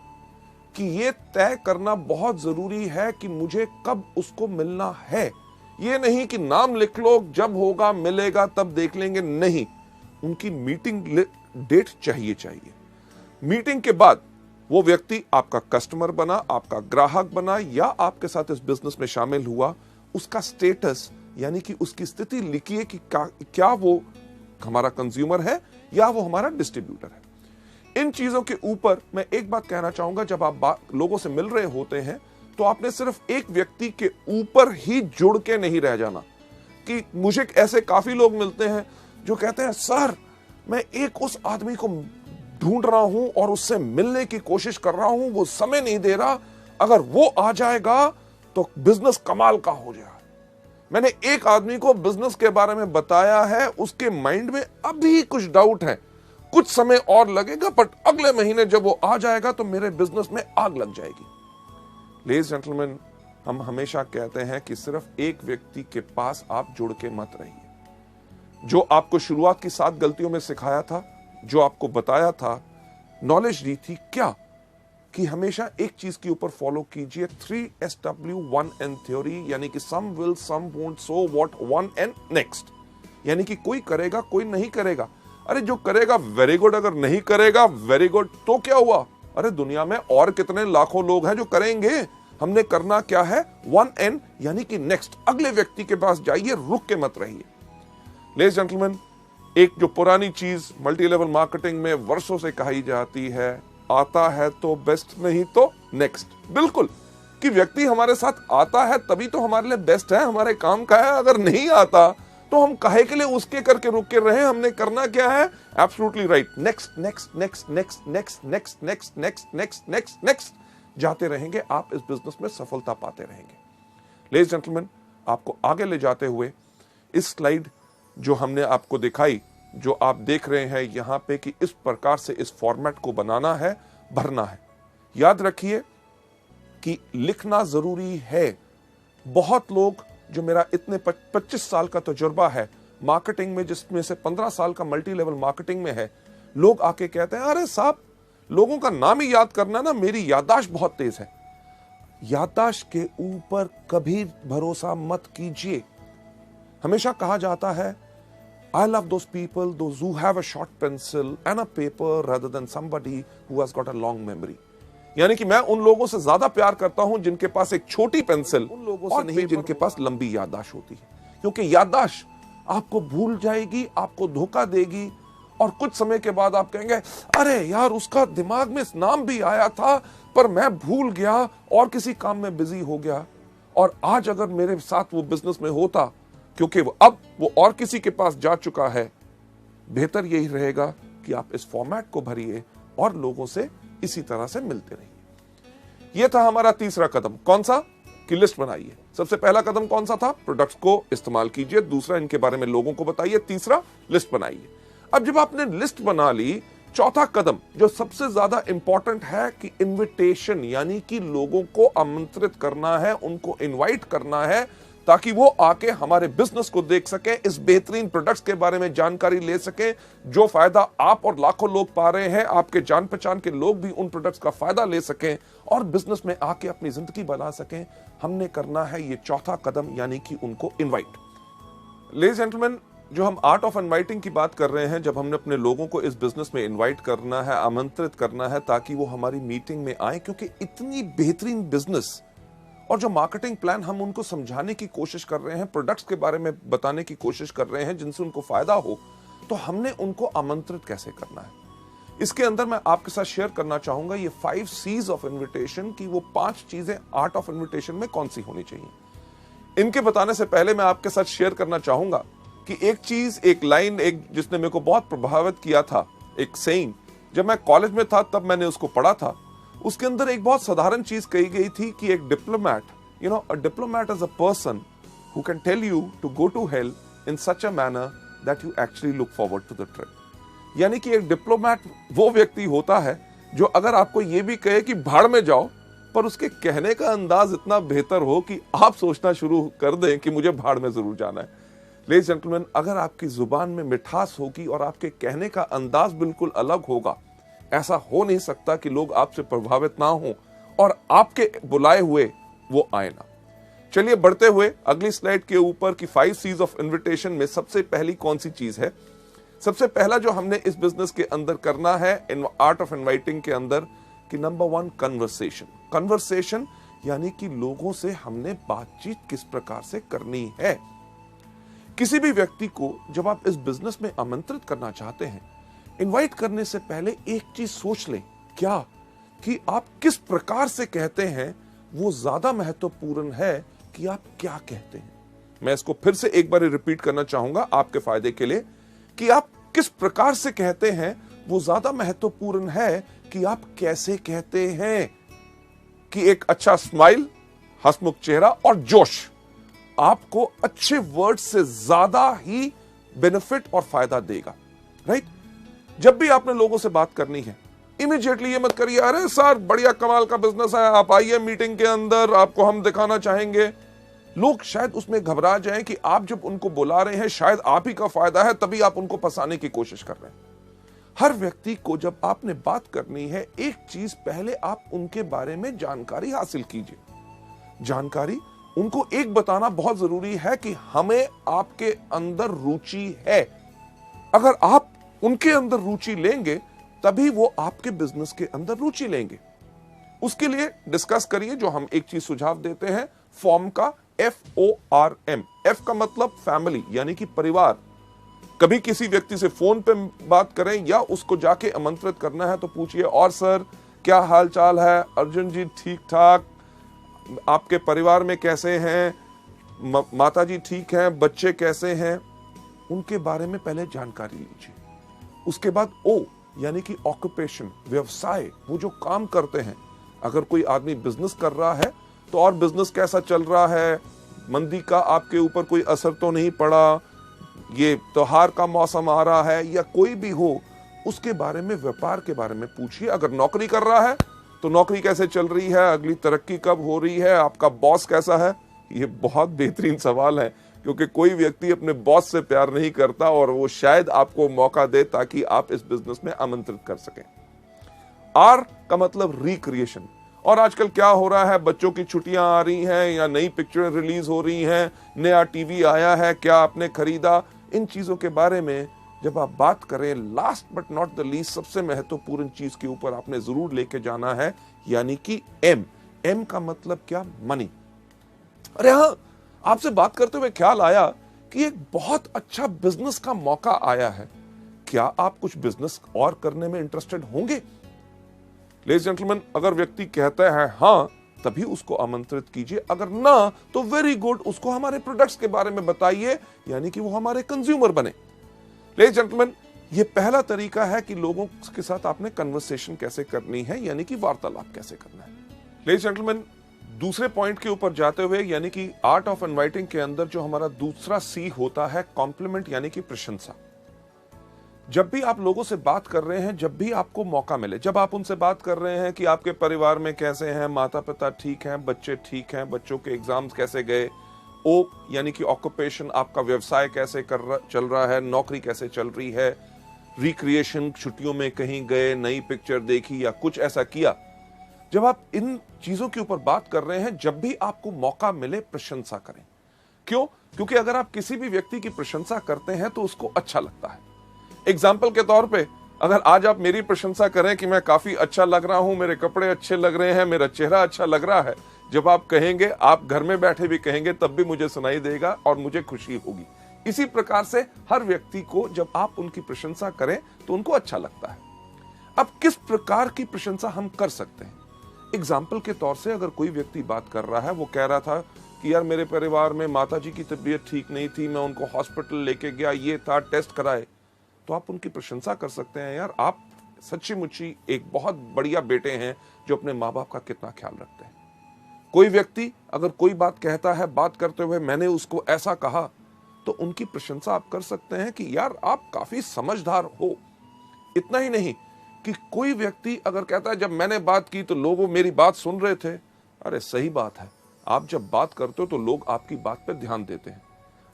कि ये तय करना बहुत जरूरी है कि मुझे कब उसको मिलना है। ये नहीं कि नाम लिख लो, जब होगा मिलेगा तब देख लेंगे, नहीं, उनकी मीटिंग डेट चाहिए। मीटिंग के बाद वो व्यक्ति आपका कस्टमर बना, आपका ग्राहक बना या आपके साथ इस बिजनेस में शामिल हुआ, उसका स्टेटस यानी कि उसकी स्थिति लिखिए कि क्या वो हमारा कंज्यूमर है या वो हमारा डिस्ट्रीब्यूटर है। इन चीजों के ऊपर मैं एक बात कहना चाहूंगा, जब आप लोगों से मिल रहे होते हैं तो आपने सिर्फ एक व्यक्ति के ऊपर ही जुड़ के नहीं रह जाना। कि मुझे ऐसे काफी लोग मिलते हैं जो कहते हैं सर मैं एक उस आदमी को ढूंढ रहा हूं और उससे मिलने की कोशिश कर रहा हूं, वो समय नहीं दे रहा, अगर वो आ जाएगा तो बिजनेस कमाल का हो जाएगा। मैंने एक आदमी को बिजनेस के बारे में बताया है, उसके माइंड में अभी कुछ डाउट है, कुछ समय और लगेगा, बट अगले महीने जब वो आ जाएगा तो मेरे बिजनेस में आग लग जाएगी। लेडीज जेंटलमैन, हम हमेशा कहते हैं कि सिर्फ एक व्यक्ति के पास आप जुड़ के मत रहिए। जो आपको शुरुआत की 7 गलतियों में सिखाया था, जो आपको बताया था, नॉलेज दी थी, क्या कि हमेशा एक चीज के ऊपर फॉलो कीजिए, 3SW1N थ्योरी, यानी कि some will, some won't, so what, 1N next. यानी कि कोई करेगा, कोई नहीं करेगा। अरे जो करेगा वेरी गुड, अगर नहीं करेगा वेरी गुड, तो क्या हुआ? अरे दुनिया में और कितने लाखों लोग हैं जो करेंगे। हमने करना क्या है? 1N यानी कि नेक्स्ट, अगले व्यक्ति के पास जाइए, रुक के मत रहिए। लेडीज जेंटलमैन, एक जो पुरानी चीज मल्टी लेवल मार्केटिंग में वर्षों से कही जाती है, आता है तो बेस्ट, नहीं तो नेक्स्ट। बिल्कुल, कि व्यक्ति हमारे साथ आता है तभी तो हमारे लिए बेस्ट है, हमारे काम का है। अगर नहीं आता तो हम काहे के लिए उसके करके रुक के रहे? हमने करना क्या है? Absolutely right, next next next next next next next next next next next जाते रहेंगे, आप इस बिजनेस में सफलता पाते रहेंगे। लेडीज जेंटलमैन, आपको आगे ले जाते हुए इस स्लाइड जो हमने आपको दिखाई, जो आप देख रहे हैं यहां पे, कि इस प्रकार से इस फॉर्मेट को बनाना है, भरना है। याद रखिए कि लिखना जरूरी है। बहुत लोग, जो मेरा इतने 25 साल का तजुर्बा है मार्केटिंग में, जिसमें से 15 साल का मल्टी लेवल मार्केटिंग में है, लोग आके कहते हैं अरे साहब लोगों का नाम ही याद करना ना, मेरी याददाश्त बहुत तेज है। याददाश्त के ऊपर कभी भरोसा मत कीजिए। हमेशा कहा जाता है I love those people, those who have a short pencil and a paper rather than somebody who has got a long memory. यानी कि मैं उन लोगों से ज्यादा प्यार करता हूं जिनके पास एक छोटी पेंसिल, उन लोगों से नहीं जिनके पास लंबी याददाश्त होती है। क्योंकि याददाश्त आपको भूल जाएगी, आपको धोखा देगी, और कुछ समय के बाद आप कहेंगे अरे यार उसका दिमाग में नाम भी आया था पर मैं भूल गया और किसी काम में बिजी हो गया। और आज अगर मेरे साथ वो बिजनेस में होता, क्योंकि अब वो और किसी के पास जा चुका है, बेहतर यही रहेगा कि आप इस फॉर्मेट को भरिए और लोगों से इसी तरह से मिलते रहिए। यह था हमारा तीसरा कदम। कौन सा? कि लिस्ट बनाइए। सबसे पहला कदम कौन सा था? प्रोडक्ट्स को इस्तेमाल कीजिए। दूसरा, इनके बारे में लोगों को बताइए। तीसरा, लिस्ट बनाइए। अब जब आपने लिस्ट बना ली, चौथा कदम जो सबसे ज्यादा इंपॉर्टेंट है कि इनविटेशन, यानी कि लोगों को आमंत्रित करना है, उनको इनवाइट करना है, ताकि वो आके हमारे बिजनेस को देख सके, इस बेहतरीन प्रोडक्ट्स के बारे में जानकारी ले सके, जो फायदा आप और लाखों लोग पा रहे हैं, आपके जान पहचान के लोग भी उन प्रोडक्ट्स का फायदा ले सकें और बिजनेस में आके अपनी जिंदगी बना सकें। हमने करना है ये चौथा कदम, यानी कि उनको इनवाइट। लेडीज जेंटलमैन, जो हम आर्ट ऑफ इनवाइटिंग की बात कर रहे हैं, जब हमने अपने लोगों को इस बिजनेस में इनवाइट करना है, आमंत्रित करना है ताकि वो हमारी मीटिंग में आए, क्योंकि इतनी बेहतरीन बिजनेस और जो मार्केटिंग प्लान हम उनको समझाने की कोशिश कर रहे हैं, प्रोडक्ट्स के बारे में बताने की कोशिश कर रहे हैं जिनसे उनको फायदा हो, तो हमने उनको आमंत्रित कैसे करना है। इसके अंदर मैं आपके साथ शेयर करना चाहूंगा ये 5 C's ऑफ इन्विटेशन की वो 5 चीजें आर्ट ऑफ इन्विटेशन में कौन सी होनी चाहिए। इनके बताने से पहले मैं आपके साथ शेयर करना चाहूंगा कि एक चीज, एक लाइन, एक जिसने मेरे को बहुत प्रभावित किया था, एक सेइंग, जब मैं कॉलेज में था तब मैंने उसको पढ़ा था। उसके अंदर एक बहुत साधारण चीज कही गई थी कि एक diplomat, a diplomat is a person who can tell you to go to hell in such a manner that you actually look forward to the trip. यानी कि एक डिप्लोमैट वो व्यक्ति होता है जो अगर आपको ये भी कहे कि भाड़ में जाओ, पर उसके कहने का अंदाज इतना बेहतर हो कि आप सोचना शुरू कर दें कि मुझे भाड़ में जरूर जाना है। लेडीज जेंटलमैन, अगर आपकी जुबान में मिठास होगी और आपके कहने का अंदाज बिल्कुल अलग होगा, ऐसा हो नहीं सकता कि लोग आपसे प्रभावित ना हो और आपके बुलाए हुए वो आए ना। चलिए बढ़ते हुए अगली स्लाइड के ऊपर कि 5 C's ऑफ इन्विटेशन में सबसे पहली कौन सी चीज है। सबसे पहला जो हमने इस बिजनेस के अंदर करना है इन आर्ट ऑफ इनवाइटिंग के अंदर कि नंबर 1 कन्वर्सेशन। कन्वर्सेशन यानी कि लोगों से हमने बातचीत किस प्रकार से करनी है। किसी भी व्यक्ति को जब आप इस बिजनेस में आमंत्रित करना चाहते हैं, इनवाइट करने से पहले एक चीज सोच लें, क्या कि आप किस प्रकार से कहते हैं वो ज्यादा महत्वपूर्ण है कि आप क्या कहते हैं। मैं इसको फिर से एक बार रिपीट करना चाहूंगा आपके फायदे के लिए कि आप किस प्रकार से कहते हैं वो ज्यादा महत्वपूर्ण है कि आप कैसे कहते हैं। कि एक अच्छा स्माइल, हंसमुख चेहरा और जोश आपको अच्छे वर्ड से ज्यादा ही बेनिफिट और फायदा देगा, राइट। जब भी आपने लोगों से बात करनी है, इमीडिएटली ये मत करिए अरे सर बढ़िया कमाल का बिजनेस है, आप आइए मीटिंग के अंदर, आपको हम दिखाना चाहेंगे। लोग शायद उसमें घबरा जाएं कि आप जब उनको बुला रहे हैं शायद आप ही का फायदा है, तभी आप उनको फंसाने की कोशिश कर रहे हैं। हर व्यक्ति को जब आपने बात करनी है, एक चीज पहले आप उनके बारे में जानकारी हासिल कीजिए। जानकारी उनको एक बताना बहुत जरूरी है कि हमें आपके अंदर रुचि है। अगर आप उनके अंदर रुचि लेंगे तभी वो आपके बिजनेस के अंदर रुचि लेंगे। उसके लिए डिस्कस करिए, जो हम एक चीज सुझाव देते हैं फॉर्म का, FORM। F का मतलब फैमिली यानी कि परिवार। कभी किसी व्यक्ति से फोन पे बात करें या उसको जाके आमंत्रित करना है तो पूछिए और सर क्या हाल चाल है, अर्जुन जी ठीक ठाक, आपके परिवार में कैसे हैं, माता जी ठीक हैं, बच्चे कैसे हैं। उनके बारे में पहले जानकारी लीजिए। उसके बाद O यानी कि ऑक्यूपेशन, व्यवसाय, वो जो काम करते हैं। अगर कोई आदमी बिजनेस कर रहा है तो और बिजनेस कैसा चल रहा है, मंदी का आपके ऊपर कोई असर तो नहीं पड़ा, ये त्योहार का मौसम आ रहा है या कोई भी हो, उसके बारे में, व्यापार के बारे में पूछिए। अगर नौकरी कर रहा है तो नौकरी कैसे चल रही है, अगली तरक्की कब हो रही है, आपका बॉस कैसा है। ये बहुत बेहतरीन सवाल है क्योंकि कोई व्यक्ति अपने बॉस से प्यार नहीं करता और वो शायद आपको मौका दे ताकि आप इस बिजनेस में आमंत्रित कर सकें। R का मतलब रिक्रिएशन। और आजकल क्या हो रहा है, बच्चों की छुट्टियां आ रही हैं या नई पिक्चर रिलीज हो रही हैं, नया टीवी आया है, क्या आपने खरीदा। इन चीजों के बारे में जब आप बात करें, last but not the least सबसे महत्वपूर्ण चीज के ऊपर आपने जरूर लेके जाना है, यानी कि M का मतलब क्या, मनी। अरे हाँ, आपसे बात करते हुए ख्याल आया कि एक बहुत अच्छा बिजनेस का मौका आया है, क्या आप कुछ बिजनेस और करने में इंटरेस्टेड होंगे। लेडीज जेंटलमैन, अगर व्यक्ति कहता है हाँ, तभी उसको आमंत्रित कीजिए। अगर ना तो वेरी गुड, उसको हमारे प्रोडक्ट्स के बारे में बताइए, यानी कि वो हमारे कंज्यूमर बने। लेडीज जेंटलमैन, ये पहला तरीका है कि लोगों के साथ आपने कन्वर्सेशन कैसे करनी है, यानी कि वार्तालाप कैसे करना है। लेडीज जेंटलमैन, दूसरे पॉइंट के ऊपर जाते हुए, यानी कि आर्ट ऑफ इनवाइटिंग के अंदर जो हमारा दूसरा C होता है, कॉम्प्लीमेंट यानी कि प्रशंसा। जब भी आप लोगों से बात कर रहे हैं, जब भी आपको मौका मिले, जब आप उनसे बात कर रहे हैं कि आपके परिवार में कैसे हैं, माता पिता ठीक हैं, बच्चे ठीक हैं, बच्चों के एग्जाम्स कैसे गए। O यानी कि ऑक्यूपेशन, आपका व्यवसाय कैसे चल रहा है, नौकरी कैसे चल रही है। रिक्रिएशन, छुट्टियों में कहीं गए, नई पिक्चर देखी या कुछ ऐसा किया। जब आप इन चीजों के ऊपर बात कर रहे हैं, जब भी आपको मौका मिले प्रशंसा करें। क्यों? क्योंकि अगर आप किसी भी व्यक्ति की प्रशंसा करते हैं तो उसको अच्छा लगता है। एग्जाम्पल के तौर पे, अगर आज आप मेरी प्रशंसा करें कि मैं काफी अच्छा लग रहा हूं, मेरे कपड़े अच्छे लग रहे हैं, मेरा चेहरा अच्छा लग रहा है, जब आप कहेंगे, आप घर में बैठे भी कहेंगे, तब भी मुझे सुनाई देगा और मुझे खुशी होगी। इसी प्रकार से हर व्यक्ति को जब आप उनकी प्रशंसा करें तो उनको अच्छा लगता है। अब किस प्रकार की प्रशंसा हम कर सकते हैं? एग्जाम्पल के तौर से, अगर कोई व्यक्ति बात कर रहा है, वो कह रहा था कि यार मेरे परिवार में माताजी की तबीयत ठीक नहीं थी, मैं उनको हॉस्पिटल लेके गया, ये था, टेस्ट कराए, तो आप उनकी प्रशंसा कर सकते हैं, यार आप सच्ची मुच्ची एक बहुत बढ़िया बेटे हैं जो अपने माँ बाप का कितना ख्याल रखते हैं। कोई व्यक्ति अगर कोई बात कहता है, बात करते हुए मैंने उसको ऐसा कहा, तो उनकी प्रशंसा आप कर सकते हैं कि यार आप काफी समझदार हो। इतना ही नहीं कि कोई व्यक्ति अगर कहता है जब मैंने बात की तो लोग मेरी बात सुन रहे थे, अरे सही बात है, आप जब बात करते हो तो लोग आपकी बात पे ध्यान देते हैं।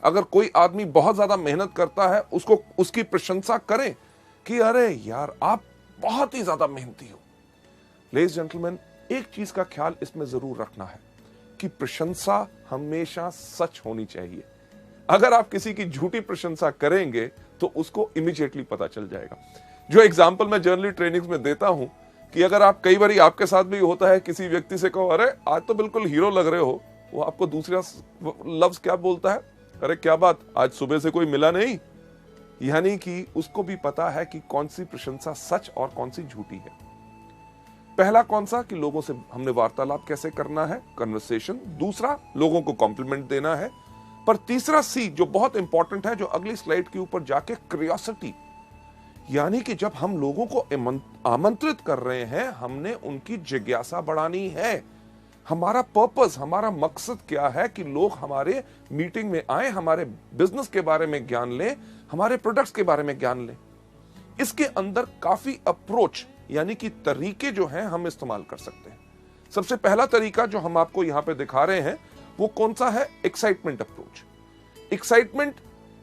अगर कोई आदमी बहुत ज्यादा मेहनत करता है, उसको उसकी प्रशंसा करें कि अरे यार आप बहुत ही ज्यादा मेहनती हो। लेडीज जेंटलमैन, एक चीज का ख्याल इसमें जरूर रखना है कि प्रशंसा हमेशा सच होनी चाहिए। अगर आप किसी की झूठी प्रशंसा करेंगे तो उसको इमीडिएटली पता चल जाएगा। जो एग्जाम्पल मैं जर्नली ट्रेनिंग्स में देता हूं कि अगर आप कई बार आपके साथ भी होता है, किसी व्यक्ति से कहो अरे आज तो बिल्कुल हीरो लग रहे हो, वो आपको दूसरा लफ्ज क्या बोलता है, अरे क्या बात आज सुबह से कोई मिला नहीं। यानी कि उसको भी पता है कि कौन सी प्रशंसा सच और कौन सी झूठी है। पहला कौन सा कि लोगों से हमने वार्तालाप कैसे करना है, कन्वर्सेशन। दूसरा लोगों को कॉम्प्लीमेंट देना है। पर तीसरा सी जो बहुत इंपॉर्टेंट है, जो अगली स्लाइड के ऊपर जाके, क्यूरियोसिटी। यानी कि जब हम लोगों को आमंत्रित कर रहे हैं, हमने उनकी जिज्ञासा बढ़ानी है। हमारा पर्पस, हमारा मकसद क्या है कि लोग हमारे मीटिंग में आए, हमारे बिजनेस के बारे में ज्ञान लें, हमारे प्रोडक्ट्स के बारे में ज्ञान लें। इसके अंदर काफी अप्रोच यानी कि तरीके जो हैं हम इस्तेमाल कर सकते हैं। सबसे पहला तरीका जो हम आपको यहां पे दिखा रहे हैं वो कौन सा है, एक्साइटमेंट अप्रोच। एक्साइटमेंट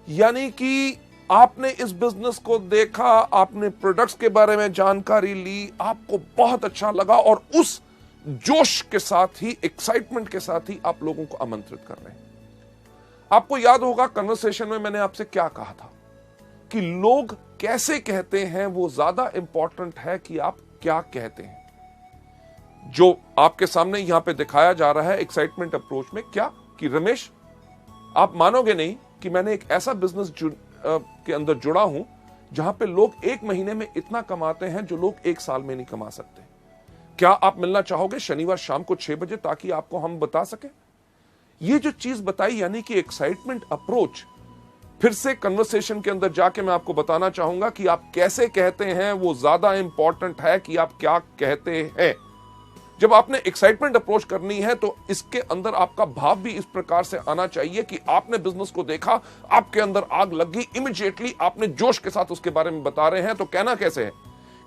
यानी कि आपने इस बिजनेस को देखा, आपने प्रोडक्ट्स के बारे में जानकारी ली, आपको बहुत अच्छा लगा और उस जोश के साथ ही, एक्साइटमेंट के साथ ही आप लोगों को आमंत्रित कर रहे हैं। आपको याद होगा कन्वर्सेशन में मैंने आपसे क्या कहा था कि लोग कैसे कहते हैं वो ज्यादा इंपॉर्टेंट है कि आप क्या कहते हैं। जो आपके सामने यहां पे दिखाया जा रहा है एक्साइटमेंट अप्रोच में, क्या कि रमेश आप मानोगे नहीं कि मैंने एक ऐसा बिजनेस के अंदर जुड़ा हूं जहां पे लोग 1 महीने में इतना कमाते हैं जो लोग 1 साल में नहीं कमा सकते। क्या आप मिलना चाहोगे शनिवार शाम को 6 बजे ताकि आपको हम बता सके। ये जो चीज बताई यानी कि एक्साइटमेंट अप्रोच। फिर से कन्वर्सेशन के अंदर जाके मैं आपको बताना चाहूंगा कि आप कैसे कहते हैं वो ज्यादा इंपॉर्टेंट है कि आप क्या कहते हैं। जब आपने एक्साइटमेंट अप्रोच करनी है तो इसके अंदर आपका भाव भी इस प्रकार से आना चाहिए कि आपने बिजनेस को देखा, आपके अंदर आग लग गई, इमीडिएटली आपने जोश के साथ उसके बारे में बता रहे हैं। तो कहना कैसे है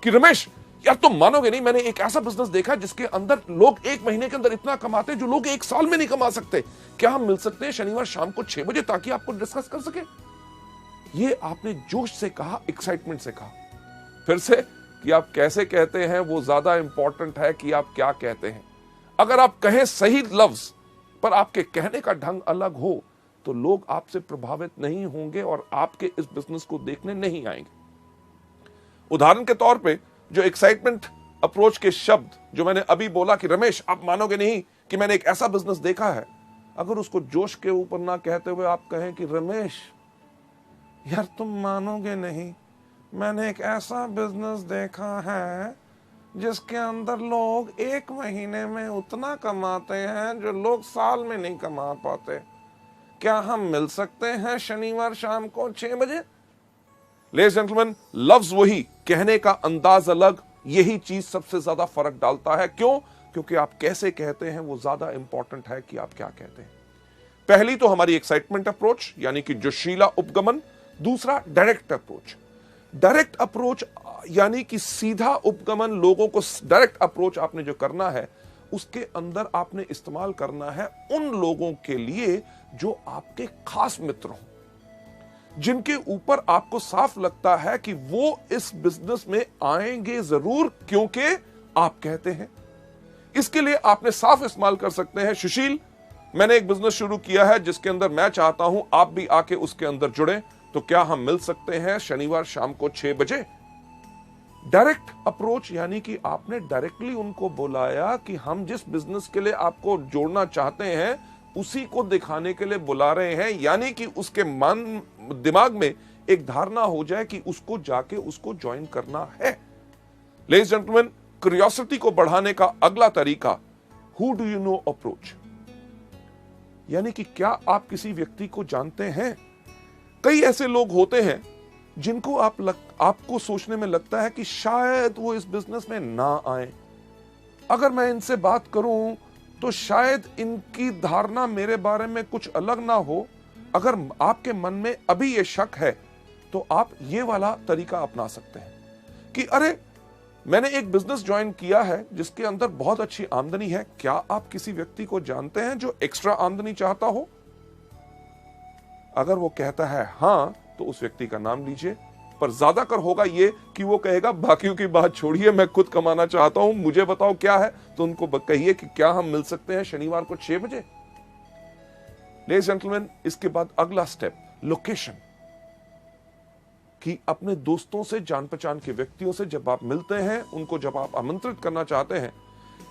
कि रमेश यार तुम मानोगे नहीं, मैंने एक ऐसा बिजनेस देखा जिसके अंदर लोग 1 महीने के अंदर इतना कमाते हैं जो लोग 1 साल में नहीं कमा सकते। क्या हम मिल सकते हैं शनिवार शाम को 6 बजे ताकि आपको डिस्कस कर सके। ये आपने जोश से कहा, एक्साइटमेंट से कहा। फिर से कि आप कैसे कहते हैं वो ज्यादा इंपॉर्टेंट है कि आप क्या कहते हैं। अगर आप कहें सही लफ्ज पर आपके कहने का ढंग अलग हो तो लोग आपसे प्रभावित नहीं होंगे और आपके इस बिजनेस को देखने नहीं आएंगे। उदाहरण के तौर पे जो एक्साइटमेंट अप्रोच के शब्द जो मैंने अभी बोला कि रमेश आप मानोगे नहीं कि मैंने एक ऐसा बिजनेस देखा है, अगर उसको जोश के ऊपर ना कहते हुए आप कहें कि रमेश यार तुम मानोगे नहीं, मैंने एक ऐसा बिजनेस देखा है जिसके अंदर लोग 1 महीने में उतना कमाते हैं जो लोग साल में नहीं कमा पाते। क्या हम मिल सकते हैं शनिवार शाम को 6 बजे। लेडीज जेंटलमैन, लफ्ज वही, कहने का अंदाज अलग, यही चीज सबसे ज्यादा फर्क डालता है। क्यों? क्योंकि आप कैसे कहते हैं वो ज्यादा इंपॉर्टेंट है कि आप क्या कहते हैं। पहली तो हमारी एक्साइटमेंट अप्रोच यानी कि जोशीला उपगमन। दूसरा डायरेक्ट अप्रोच। डायरेक्ट अप्रोच यानी कि सीधा उपगमन, लोगों को डायरेक्ट अप्रोच आपने जो करना है उसके अंदर आपने इस्तेमाल करना है उन लोगों के लिए जो आपके खास मित्र हों, जिनके ऊपर आपको साफ लगता है कि वो इस बिजनेस में आएंगे जरूर क्योंकि आप कहते हैं। इसके लिए आपने साफ इस्तेमाल कर सकते हैं, सुशील मैंने एक बिजनेस शुरू किया है जिसके अंदर मैं चाहता हूं आप भी आके उसके अंदर जुड़े, तो क्या हम मिल सकते हैं शनिवार शाम को 6 बजे। डायरेक्ट अप्रोच यानी कि आपने डायरेक्टली उनको बुलाया कि हम जिस बिजनेस के लिए आपको जोड़ना चाहते हैं उसी को दिखाने के लिए बुला रहे हैं, यानी कि उसके मन दिमाग में एक धारणा हो जाए कि उसको जाके उसको ज्वाइन करना है। लेडीज जेंटलमैन, क्यूरियोसिटी को बढ़ाने का अगला तरीका who do you know approach, यानी कि क्या आप किसी व्यक्ति को जानते हैं। कई ऐसे लोग होते हैं जिनको आपको सोचने में लगता है कि शायद वो इस बिजनेस में ना आए, अगर मैं इनसे बात करूं तो शायद इनकी धारणा मेरे बारे में कुछ अलग ना हो। अगर आपके मन में अभी ये शक है तो आप ये वाला तरीका अपना सकते हैं कि अरे मैंने एक बिजनेस ज्वाइन किया है जिसके अंदर बहुत अच्छी आमदनी है। क्या आप किसी व्यक्ति को जानते हैं जो एक्स्ट्रा आमदनी चाहता हो? अगर वो कहता है हां, तो उस व्यक्ति का नाम लीजिए। पर ज्यादातर होगा ये कि वो कहेगा बाकियों की बात छोड़िए, मैं खुद कमाना चाहता हूं, मुझे बताओ क्या है। तो उनको कहिए कि क्या हम मिल सकते हैं शनिवार को 6 बजे। लेडीज जेंटलमैन, इसके बाद अगला स्टेप लोकेशन। कि अपने दोस्तों से, जान पहचान के व्यक्तियों से जब आप मिलते हैं, उनको जब आप आमंत्रित करना चाहते हैं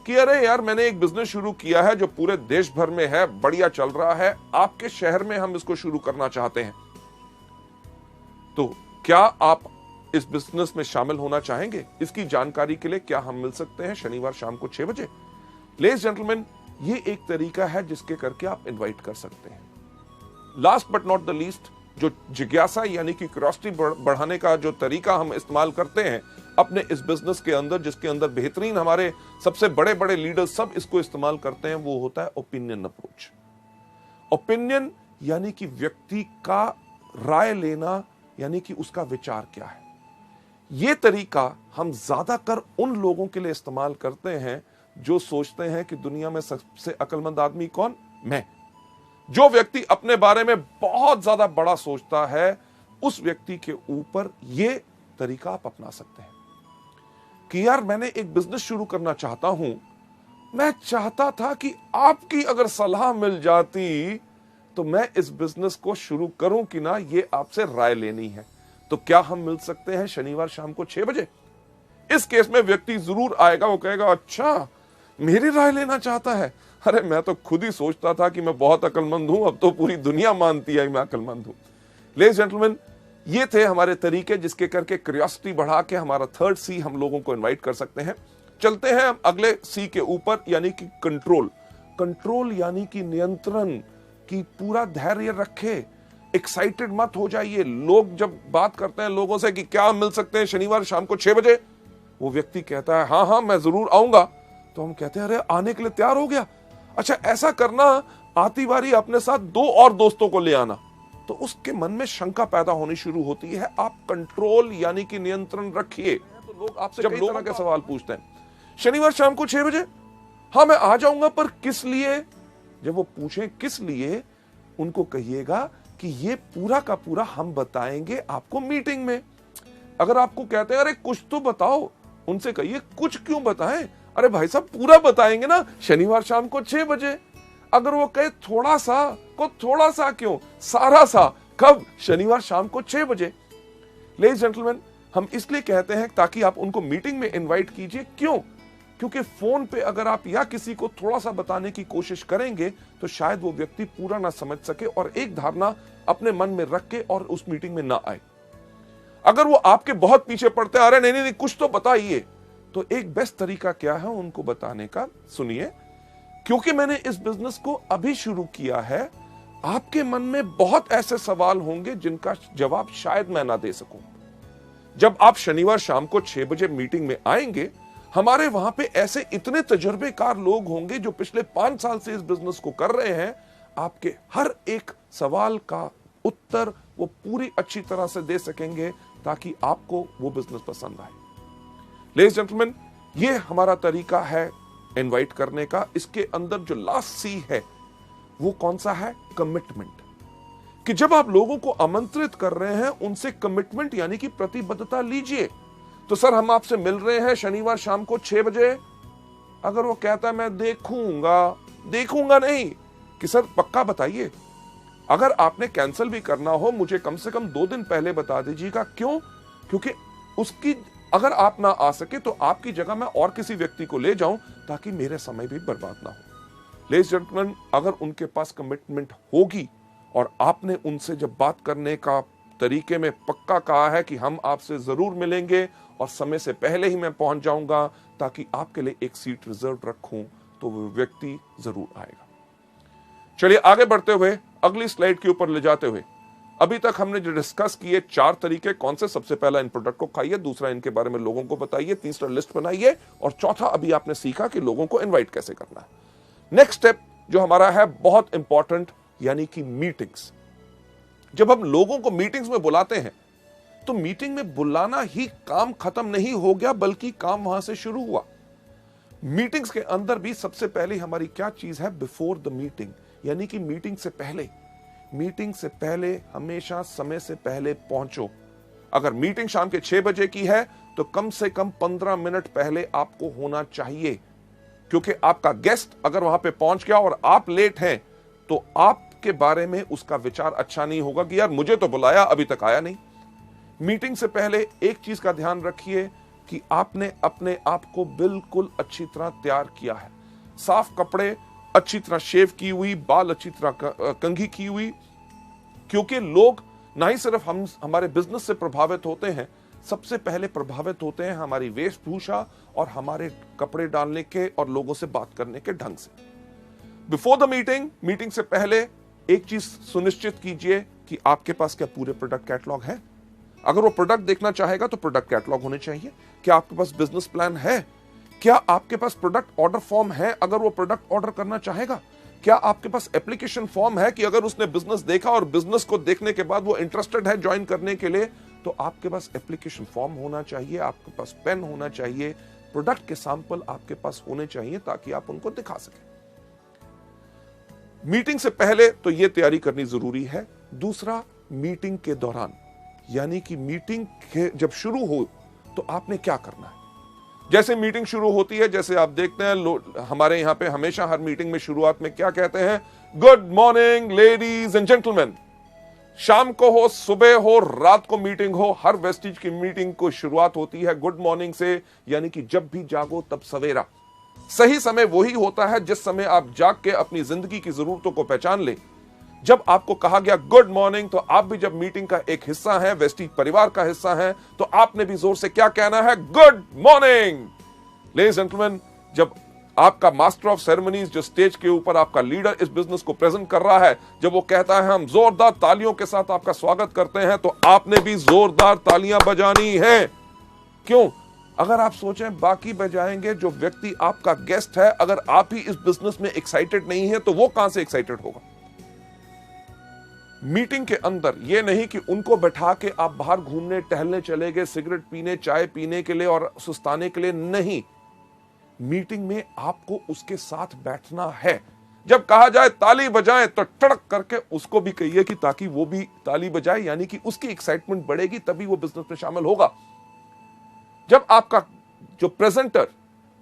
कि अरे यार मैंने एक बिजनेस शुरू किया है जो पूरे देश भर में है, बढ़िया चल रहा है, आपके शहर में हम इसको शुरू करना चाहते हैं, तो क्या आप इस बिजनेस में शामिल होना चाहेंगे? इसकी जानकारी के लिए क्या हम मिल सकते हैं शनिवार शाम को 6 बजे? लेडीज जेंटलमैन, ये एक तरीका है जिसके करके आप इनवाइट कर सकते हैं। Last but not the least, जो जिज्ञासा यानी कि क्यूरियोसिटी बढ़ाने का जो तरीका हम इस्तेमाल करते हैं अपने इस बिजनेस के अंदर, जिसके अंदर बेहतरीन हमारे सबसे बड़े बड़े लीडर्स सब इसको इस्तेमाल करते हैं, वो होता है ओपिनियन अप्रोच। ओपिनियन यानी कि व्यक्ति का राय लेना, यानी कि उसका विचार क्या है। यह तरीका हम ज्यादातर उन लोगों के लिए इस्तेमाल करते हैं जो सोचते हैं कि दुनिया में सबसे अक्लमंद आदमी कौन? मैं। जो व्यक्ति अपने बारे में बहुत ज्यादा बड़ा सोचता है, उस व्यक्ति के ऊपर यह तरीका आप अपना सकते हैं कि यार मैंने एक बिजनेस शुरू करना चाहता हूं, मैं चाहता था कि आपकी अगर सलाह मिल जाती तो मैं इस बिजनेस को शुरू करूं कि ना, ये आपसे राय लेनी है। तो क्या हम मिल सकते हैं शनिवार शाम को 6 बजे? इस केस में व्यक्ति जरूर आएगा, वो कहेगा अच्छा मेरी राय लेना चाहता है, अरे मैं तो खुद ही सोचता था कि मैं बहुत अक्लमंद हूं, अब तो पूरी दुनिया मानती है मैं अक्लमंद हूं। लेडीज जेंटलमैन, ये थे हमारे तरीके जिसके करके क्यूरियोसिटी बढ़ा के हमारा थर्ड सी हम लोगों को इनवाइट कर सकते हैं। चलते हैं अगले सी के ऊपर, यानी कि कंट्रोल। कंट्रोल यानी कि नियंत्रण, की पूरा धैर्य रखे, एक्साइटेड मत हो जाइए। लोग जब बात करते हैं लोगों से कि क्या हम मिल सकते हैं शनिवार शाम को 6 बजे, वो व्यक्ति कहता है हाँ हाँ मैं जरूर आऊंगा, तो हम कहते हैं अरे आने के लिए तैयार हो गया, अच्छा ऐसा करना, आती बारी अपने साथ 2 और दोस्तों को ले आना। तो उसके मन में शंका पैदा होनी शुरू होती है। आप कंट्रोल यानी कि नियंत्रण रखिए। तो लोग आपसे जब लोगों के सवाल पूछते हैं शनिवार शाम को 6 बजे, हाँ मैं आ जाऊंगा, पर किस लिए? जब वो पूछें किस लिए, उनको कहिएगा कि ये पूरा का पूरा हम बताएंगे आपको मीटिंग में। अगर आपको कहते हैं अरे कुछ तो बताओ, उनसे कहिए कुछ क्यों बताएं, अरे भाई साहब पूरा बताएंगे ना शनिवार शाम को 6 बजे। अगर वो कहे थोड़ा सा, को थोड़ा सा क्यों, सारा सा, कब? शनिवार शाम को 6 बजे। लेडीज जेंटलमैन, हम इसलिए कहते हैं ताकि आप उनको मीटिंग में इनवाइट कीजिए। क्यों? क्योंकि फोन पे अगर आप या किसी को थोड़ा सा बताने की कोशिश करेंगे तो शायद वो व्यक्ति पूरा ना समझ सके और एक धारणा अपने मन में रख के और उस मीटिंग में ना आए। अगर वो आपके बहुत पीछे पड़ते हैं, अरे नहीं नहीं कुछ तो बताइए, तो एक बेस्ट तरीका क्या है उनको बताने का? सुनिए, क्योंकि मैंने इस बिजनेस को अभी शुरू किया है, आपके मन में बहुत ऐसे सवाल होंगे जिनका जवाब शायद मैं ना दे सकूं। जब आप शनिवार शाम को 6 बजे मीटिंग में आएंगे, हमारे वहां पे ऐसे इतने तजुर्बेकार लोग होंगे जो पिछले 5 साल से इस बिजनेस को कर रहे हैं। आपके हर एक सवाल का उत्तर वो पूरी अच्छी तरह से दे सकेंगे ताकि आपको वो बिजनेस पसंद आए। लेडीज जेंटलमैन, ये हमारा तरीका है इनवाइट करने का। इसके अंदर जो लास्ट सी है वो कौन सा है? कमिटमेंट। कि जब आप लोगों को आमंत्रित कर रहे हैं, उनसे कमिटमेंट यानी कि प्रतिबद्धता लीजिए। तो सर हम आपसे मिल रहे हैं शनिवार शाम को 6 बजे। अगर वो कहता है मैं देखूंगा नहीं, कि सर पक्का बताइए। अगर आपने कैंसिल भी करना हो, मुझे कम से कम 2 दिन पहले बता दीजिएगा। क्यों? क्योंकि उसकी अगर आप ना आ सके तो आपकी जगह मैं और किसी व्यक्ति को ले जाऊं ताकि मेरे समय भी बर्बाद ना हो। लेडीज जेंटलमैन, अगर उनके पास कमिटमेंट होगी और आपने उनसे जब बात करने का तरीके में पक्का कहा है कि हम आपसे जरूर मिलेंगे और समय से पहले ही मैं पहुंच जाऊंगा ताकि आपके लिए एक सीट रिजर्व रखूं, तो वो व्यक्ति जरूर आएगा। चलिए आगे बढ़ते हुए अगली स्लाइड के ऊपर ले जाते हुए, अभी तक हमने जो डिस्कस किए 4 तरीके कौन से? सबसे पहला इन प्रोडक्ट को खाइए, दूसरा इनके बारे में लोगों को बताइए, तीसरा लिस्ट बनाइए, और चौथा अभी आपने सीखा कि लोगों को इनवाइट कैसे करना है। नेक्स्ट स्टेप जो हमारा है बहुत इंपॉर्टेंट, यानी कि मीटिंग्स। जब हम लोगों को मीटिंग्स में बुलाते हैं तो मीटिंग में बुलाना ही काम खत्म नहीं हो गया, बल्कि काम वहां से शुरू हुआ। मीटिंग्स के अंदर भी सबसे पहले हमारी क्या चीज है? बिफोर द मीटिंग, यानी कि मीटिंग से पहले। मीटिंग से पहले हमेशा समय से पहले पहुंचो। अगर मीटिंग शाम के 6 बजे की है तो कम से कम 15 मिनट पहले आपको होना चाहिए, क्योंकि आपका गेस्ट अगर वहां पे पहुंच गया और आप लेट हैं तो आपके बारे में उसका विचार अच्छा नहीं होगा कि यार मुझे तो बुलाया, अभी तक आया नहीं। मीटिंग से पहले एक चीज का ध्यान रखिए कि आपने अपने आप को बिल्कुल अच्छी तरह तैयार किया है। साफ कपड़े, अच्छी तरह शेव की हुई, बाल अच्छी तरह कंघी की हुई, क्योंकि लोग ना ही सिर्फ हमारे बिजनेस से प्रभावित होते हैं, सबसे पहले प्रभावित होते हैं हमारी वेशभूषा और हमारे कपड़े डालने के और लोगों से बात करने के ढंग से। बिफोर द मीटिंग, मीटिंग से पहले एक चीज सुनिश्चित कीजिए कि आपके पास क्या पूरे प्रोडक्ट कैटलॉग है। अगर वो प्रोडक्ट देखना चाहेगा तो प्रोडक्ट कैटलॉग होने चाहिए। क्या आपके पास बिजनेस प्लान है? क्या आपके पास प्रोडक्ट ऑर्डर फॉर्म है अगर वो प्रोडक्ट ऑर्डर करना चाहेगा? क्या आपके पास एप्लीकेशन फॉर्म है कि अगर उसने बिजनेस देखा और बिजनेस को देखने के बाद वो इंटरेस्टेड है ज्वाइन करने के लिए, तो आपके पास एप्लीकेशन फॉर्म होना चाहिए, आपके पास पेन होना चाहिए, प्रोडक्ट के सैंपल आपके पास होने चाहिए ताकि आप उनको दिखा सकें। मीटिंग से पहले तो यह तैयारी करनी जरूरी है। दूसरा, मीटिंग के दौरान, यानी कि मीटिंग जब शुरू हो तो आपने क्या करना है। जैसे मीटिंग शुरू होती है, जैसे आप देखते हैं हमारे यहां पे हमेशा हर मीटिंग में शुरुआत में क्या कहते हैं? Good morning ladies and gentleman. शाम को हो, सुबह हो, रात को मीटिंग हो, हर वेस्टिज की मीटिंग को शुरुआत होती है गुड मॉर्निंग से, यानी कि जब भी जागो तब सवेरा। सही समय वही होता है जिस समय आप जाग के अपनी जिंदगी की जरूरतों को पहचान ले। जब आपको कहा गया गुड मॉर्निंग, तो आप भी जब मीटिंग का एक हिस्सा है, वेस्टीज परिवार का हिस्सा है, तो आपने भी जोर से क्या कहना है? Good morning. Ladies and gentleman, जब आपका मास्टर ऑफ सेरेमनीज जो स्टेज के ऊपर आपका लीडर इस बिजनेस को प्रेजेंट कर रहा है, जब वो कहता है हम जोरदार तालियों के साथ आपका स्वागत करते हैं, तो आपने भी जोरदार तालियां बजानी है। क्यों? अगर आप सोचें बाकी बजाएंगे, जो व्यक्ति आपका गेस्ट है, अगर आप ही इस बिजनेस में एक्साइटेड नहीं है तो वो कहां से एक्साइटेड होगा? मीटिंग के अंदर यह नहीं कि उनको बैठा के आप बाहर घूमने टहलने चले गए, सिगरेट पीने, चाय पीने के लिए और सुस्ताने के लिए नहीं। मीटिंग में आपको उसके साथ बैठना है। जब कहा जाए ताली बजाएं तो टड़क करके उसको भी कहिए कि ताकि वो भी ताली बजाए, यानी कि उसकी एक्साइटमेंट बढ़ेगी, तभी वो बिजनेस में शामिल होगा। जब आपका जो प्रेजेंटर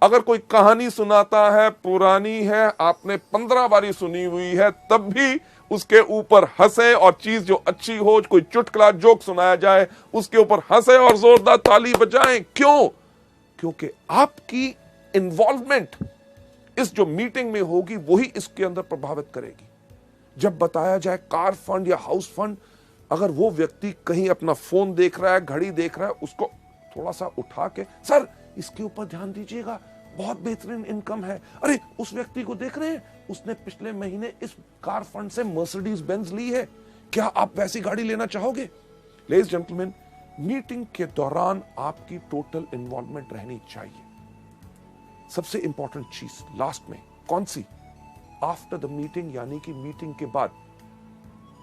अगर कोई कहानी सुनाता है, पुरानी है, आपने 15 बारी सुनी हुई है, तब भी उसके ऊपर हंसे, और चीज जो अच्छी हो, कोई चुटकुला जोक सुनाया जाए, उसके ऊपर हंसे और जोरदार ताली बजाएं। क्यों? क्योंकि आपकी इन्वॉल्वमेंट इस जो मीटिंग में होगी वही इसके अंदर प्रभावित करेगी। जब बताया जाए कार फंड या हाउस फंड, अगर वो व्यक्ति कहीं अपना फोन देख रहा है, घड़ी देख रहा है, उसको थोड़ा सा उठा के, सर इसके ऊपर ध्यान दीजिएगा, बहुत बेहतरीन इनकम है। अरे उस व्यक्ति को देख रहे हैं, उसने पिछले महीने इस कार फंड से मर्सिडीज बेंज ली है, क्या आप वैसी गाड़ी लेना चाहोगे? लेडीज जेंटलमैन, मीटिंग के दौरान आपकी टोटल इन्वॉल्वमेंट रहनी चाहिए। सबसे इंपॉर्टेंट चीज लास्ट में कौन सी? आफ्टर द मीटिंग, यानी कि मीटिंग के बाद।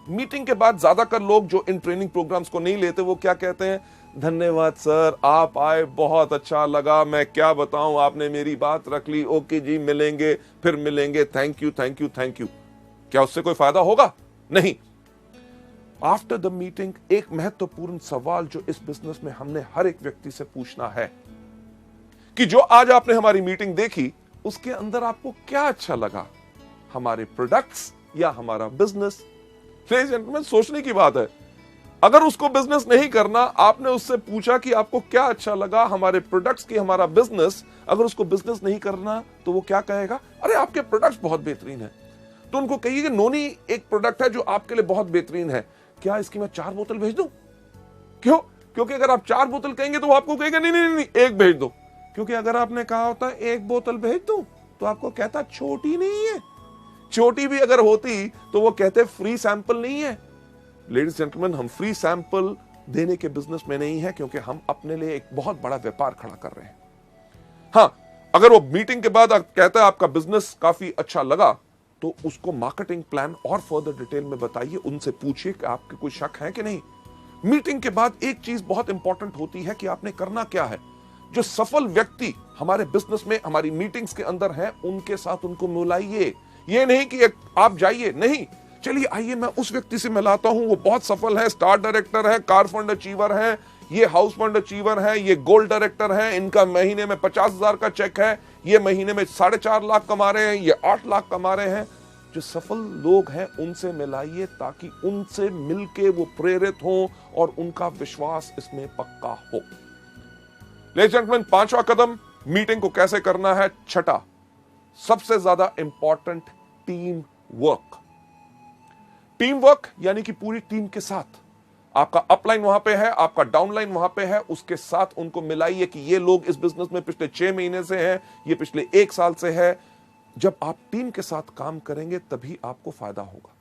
मीटिंग के बाद ज्यादातर लोग जो इन ट्रेनिंग प्रोग्राम्स को नहीं लेते, वो क्या कहते हैं? धन्यवाद सर, आप आए, बहुत अच्छा लगा, मैं क्या बताऊं, आपने मेरी बात रख ली, ओके जी, मिलेंगे, फिर मिलेंगे, thank you thank you thank you. क्या उससे कोई फायदा होगा? नहीं। आफ्टर द मीटिंग एक महत्वपूर्ण सवाल जो इस बिजनेस में हमने हर एक व्यक्ति से पूछना है कि जो आज आपने हमारी मीटिंग देखी, उसके अंदर आपको क्या अच्छा लगा, हमारे प्रोडक्ट्स या हमारा बिजनेस? लेडीज एंड जेंटलमैन, सोचने की बात है। अगर उसको बिजनेस नहीं करना, आपने उससे पूछा कि आपको क्या अच्छा लगा, हमारे प्रोडक्ट्स की, हमारा बिजनेस, अगर उसको बिजनेस नहीं करना तो वो क्या कहेगा? अरे आपके प्रोडक्ट्स बहुत बेहतरीन है। तो उनको कहिए कि नोनी एक प्रोडक्ट है जो आपके लिए बहुत बेहतरीन है, क्या इसकी मैं 4 बोतल भेज दूं? क्यों? क्योंकि अगर आप 4 बोतल कहेंगे तो वो आपको कहेगा नहीं नहीं नहीं, एक भेज दो। क्योंकि अगर आपने कहा होता 1 बोतल भेज दूं, तो आपको कहता छोटी नहीं है। छोटी भी अगर होती तो वो कहते फ्री सैंपल नहीं है। लेडीज जेंटलमैन, हम फ्री सैंपल देने के बिजनेस में नहीं है, क्योंकि हम अपने लिए एक बहुत बड़ा व्यापार खड़ा कर रहे हैं। हां, अगर वो मीटिंग के बाद कहता है आपका बिजनेस काफी अच्छा लगा, तो उसको मार्केटिंग प्लान और फर्दर डिटेल में बताइए, उनसे पूछिए कि आपके कोई शक है कि नहीं। मीटिंग के बाद एक चीज बहुत इंपॉर्टेंट होती है कि आपने करना क्या है। जो सफल व्यक्ति हमारे बिजनेस में हमारी मीटिंग्स के अंदर हैं, उनके साथ उनको मिलाइए। ये नहीं कि आप जाइए, नहीं, चलिए आइए मैं उस व्यक्ति से मिलाता हूं, वो बहुत सफल है, स्टार डायरेक्टर है, कार फंड अचीवर है, ये हाउस फंड अचीवर है, ये गोल्ड डायरेक्टर है, इनका महीने में 50,000 का चेक है, ये महीने में 4.5 लाख कमा रहे हैं, ये 8 लाख कमा रहे हैं। जो सफल लोग हैं उनसे मिलाइए ताकि उनसे मिलके वो प्रेरित हों और उनका विश्वास इसमें पक्का हो। लेडीज एंड जेंटलमैन, 5वां कदम मीटिंग को कैसे करना है। छठा सबसे ज्यादा important, team work. Team work यानी कि पूरी टीम के साथ, आपका अपलाइन वहां पे है, आपका डाउनलाइन वहां पे है, उसके साथ उनको मिलाइए कि ये लोग इस बिजनेस में पिछले 6 महीने से हैं, ये पिछले 1 साल से है। जब आप टीम के साथ काम करेंगे तभी आपको फायदा होगा।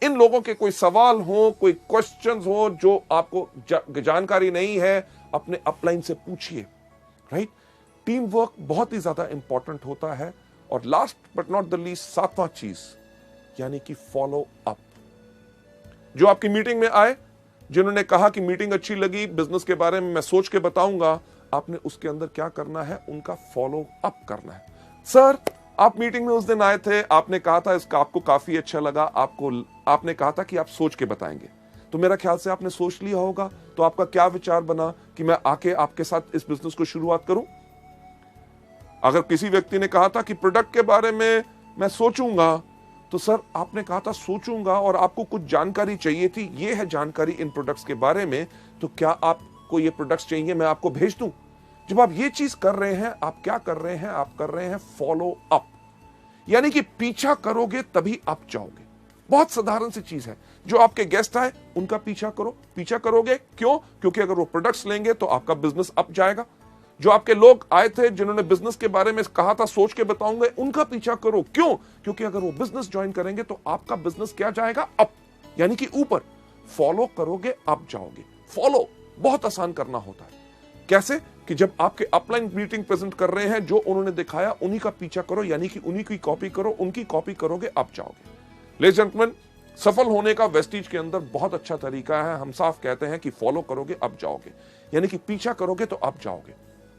इन लोगों के कोई सवाल हो, कोई क्वेश्चंस हो जो आपको जानकारी नहीं है, अपने अपलाइन से पूछिए, राइट। टीम वर्क बहुत ही ज्यादा इंपॉर्टेंट होता है। और last but not the least, 7वां चीज यानी कि फॉलो अप। जो आपकी मीटिंग में आए, जिन्होंने कहा कि मीटिंग अच्छी लगी, बिजनेस के बारे में मैं सोच के बताऊंगा, आपने उसके अंदर क्या करना है, उनका फॉलो अप करना है। सर, आप मीटिंग में उस दिन आए थे, आपने कहा था इसका आपको काफी अच्छा लगा, आपने कहा था कि आप सोच के बताएंगे, तो मेरा ख्याल से आपने सोच लिया होगा। तो आपका क्या विचार बना कि मैं आके आपके साथ इस बिजनेस को शुरुआत करूं? अगर किसी व्यक्ति ने कहा था कि प्रोडक्ट के बारे में मैं सोचूंगा, तो सर आपने कहा था सोचूंगा और आपको कुछ जानकारी चाहिए थी, ये है जानकारी इन प्रोडक्ट्स के बारे में, तो क्या आपको ये प्रोडक्ट्स चाहिए, मैं आपको भेज दूं? जब आप ये चीज कर रहे हैं, आप क्या कर रहे हैं, आप कर रहे हैं फॉलो अप, यानी कि पीछा करोगे तभी आप जाओगे। बहुत साधारण सी चीज है। जो आपके गेस्ट आए उनका पीछा करो। पीछा करोगे क्यों? क्योंकि अगर वो प्रोडक्ट्स लेंगे तो आपका बिजनेस अप जाएगा। जो आपके लोग आए थे जिन्होंने बिजनेस के बारे में कहा था सोच के बताऊंगा, उनका पीछा करो। क्यों? क्योंकि अगर वो बिजनेस ज्वाइन करेंगे तो आपका बिजनेस क्या जाएगा? अप, यानी कि ऊपर। फॉलो करोगे अप जाओगे। फॉलो बहुत आसान करना होता है। कैसे? कि जब आपके अपलाइन मीटिंग प्रेजेंट कर रहे हैं, जो उन्होंने दिखाया उन्हीं का पीछा करो, यानी कि उन्हीं की कॉपी करो, उनकी कॉपी करोगे अप जाओगे। लेडीज एंड जेंटलमैन, सफल होने का वेस्टीज के अंदर बहुत अच्छा तरीका है। हम साफ कहते हैं कि फॉलो करोगे अप जाओगे, यानी कि पीछा करोगे तो अप जाओगे।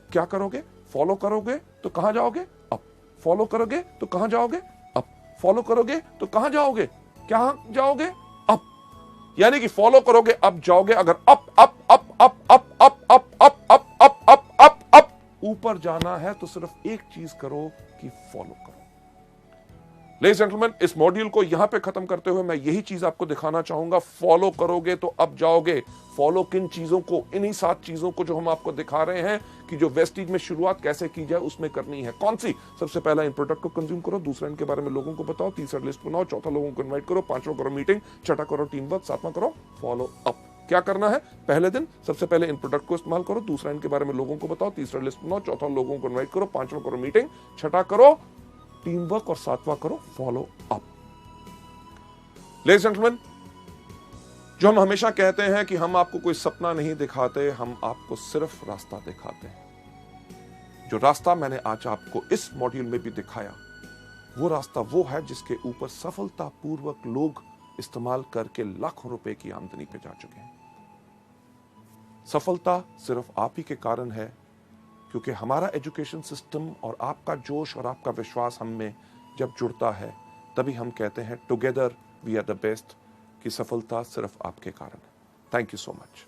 क्या करोगे? फॉलो करोगे तो कहां जाओगे? अप। फॉलो करोगे तो कहां जाओगे? अप। फॉलो करोगे तो कहां जाओगे? क्या जाओगे? अप। यानी कि फॉलो करोगे अप जाओगे। अगर up up up up up up up up up up up up up ऊपर जाना है तो सिर्फ एक चीज करो कि फॉलो करो। लेडीज जेंटलमैन, इस मॉड्यूल को यहां पे खत्म करते हुए मैं यही चीज आपको दिखाना चाहूंगा। फॉलो करोगे तो अप जाओगे। फॉलो किन चीजों को? इन्हीं 7 चीजों को जो हम आपको दिखा रहे हैं कि जो वेस्टीज में शुरुआत कैसे की जाए उसमें करनी है। कौन सी? सबसे पहला इन प्रोडक्ट को कंज्यूम करो, दूसरा इनके बारे में लोगों को बताओ, तीसरा लिस्ट बनाओ, चौथा लोगों को इन्वाइट करो, 5वां करो मीटिंग, छठा करो टीम वर्क, 7वां करो फॉलो अप। क्या करना है? पहले दिन सबसे पहले इन प्रोडक्ट को इस्तेमाल करो, दूसरा इनके बारे में लोगों को बताओ, तीसरा लिस्ट बनाओ, चौथा लोगों को इन्वाइट करो, 5वां करो मीटिंग, छठा करो टीम वर्क और 7वां करो follow up. Ladies and gentleman, जो हम हमेशा कहते हैं कि हम आपको कोई सपना नहीं दिखाते, हम आपको सिर्फ रास्ता दिखाते हैं। जो रास्ता मैंने आज आपको इस मॉड्यूल में भी दिखाया, वो रास्ता वो है जिसके ऊपर सफलतापूर्वक लोग इस्तेमाल करके लाखों रुपए की आमदनी पे जा चुके हैं। सफलता सिर्फ आप ही के कारण है, क्योंकि हमारा एजुकेशन सिस्टम और आपका जोश और आपका विश्वास हम में जब जुड़ता है, तभी हम कहते हैं together we are the best, कि सफलता सिर्फ आपके कारण है। Thank you so much.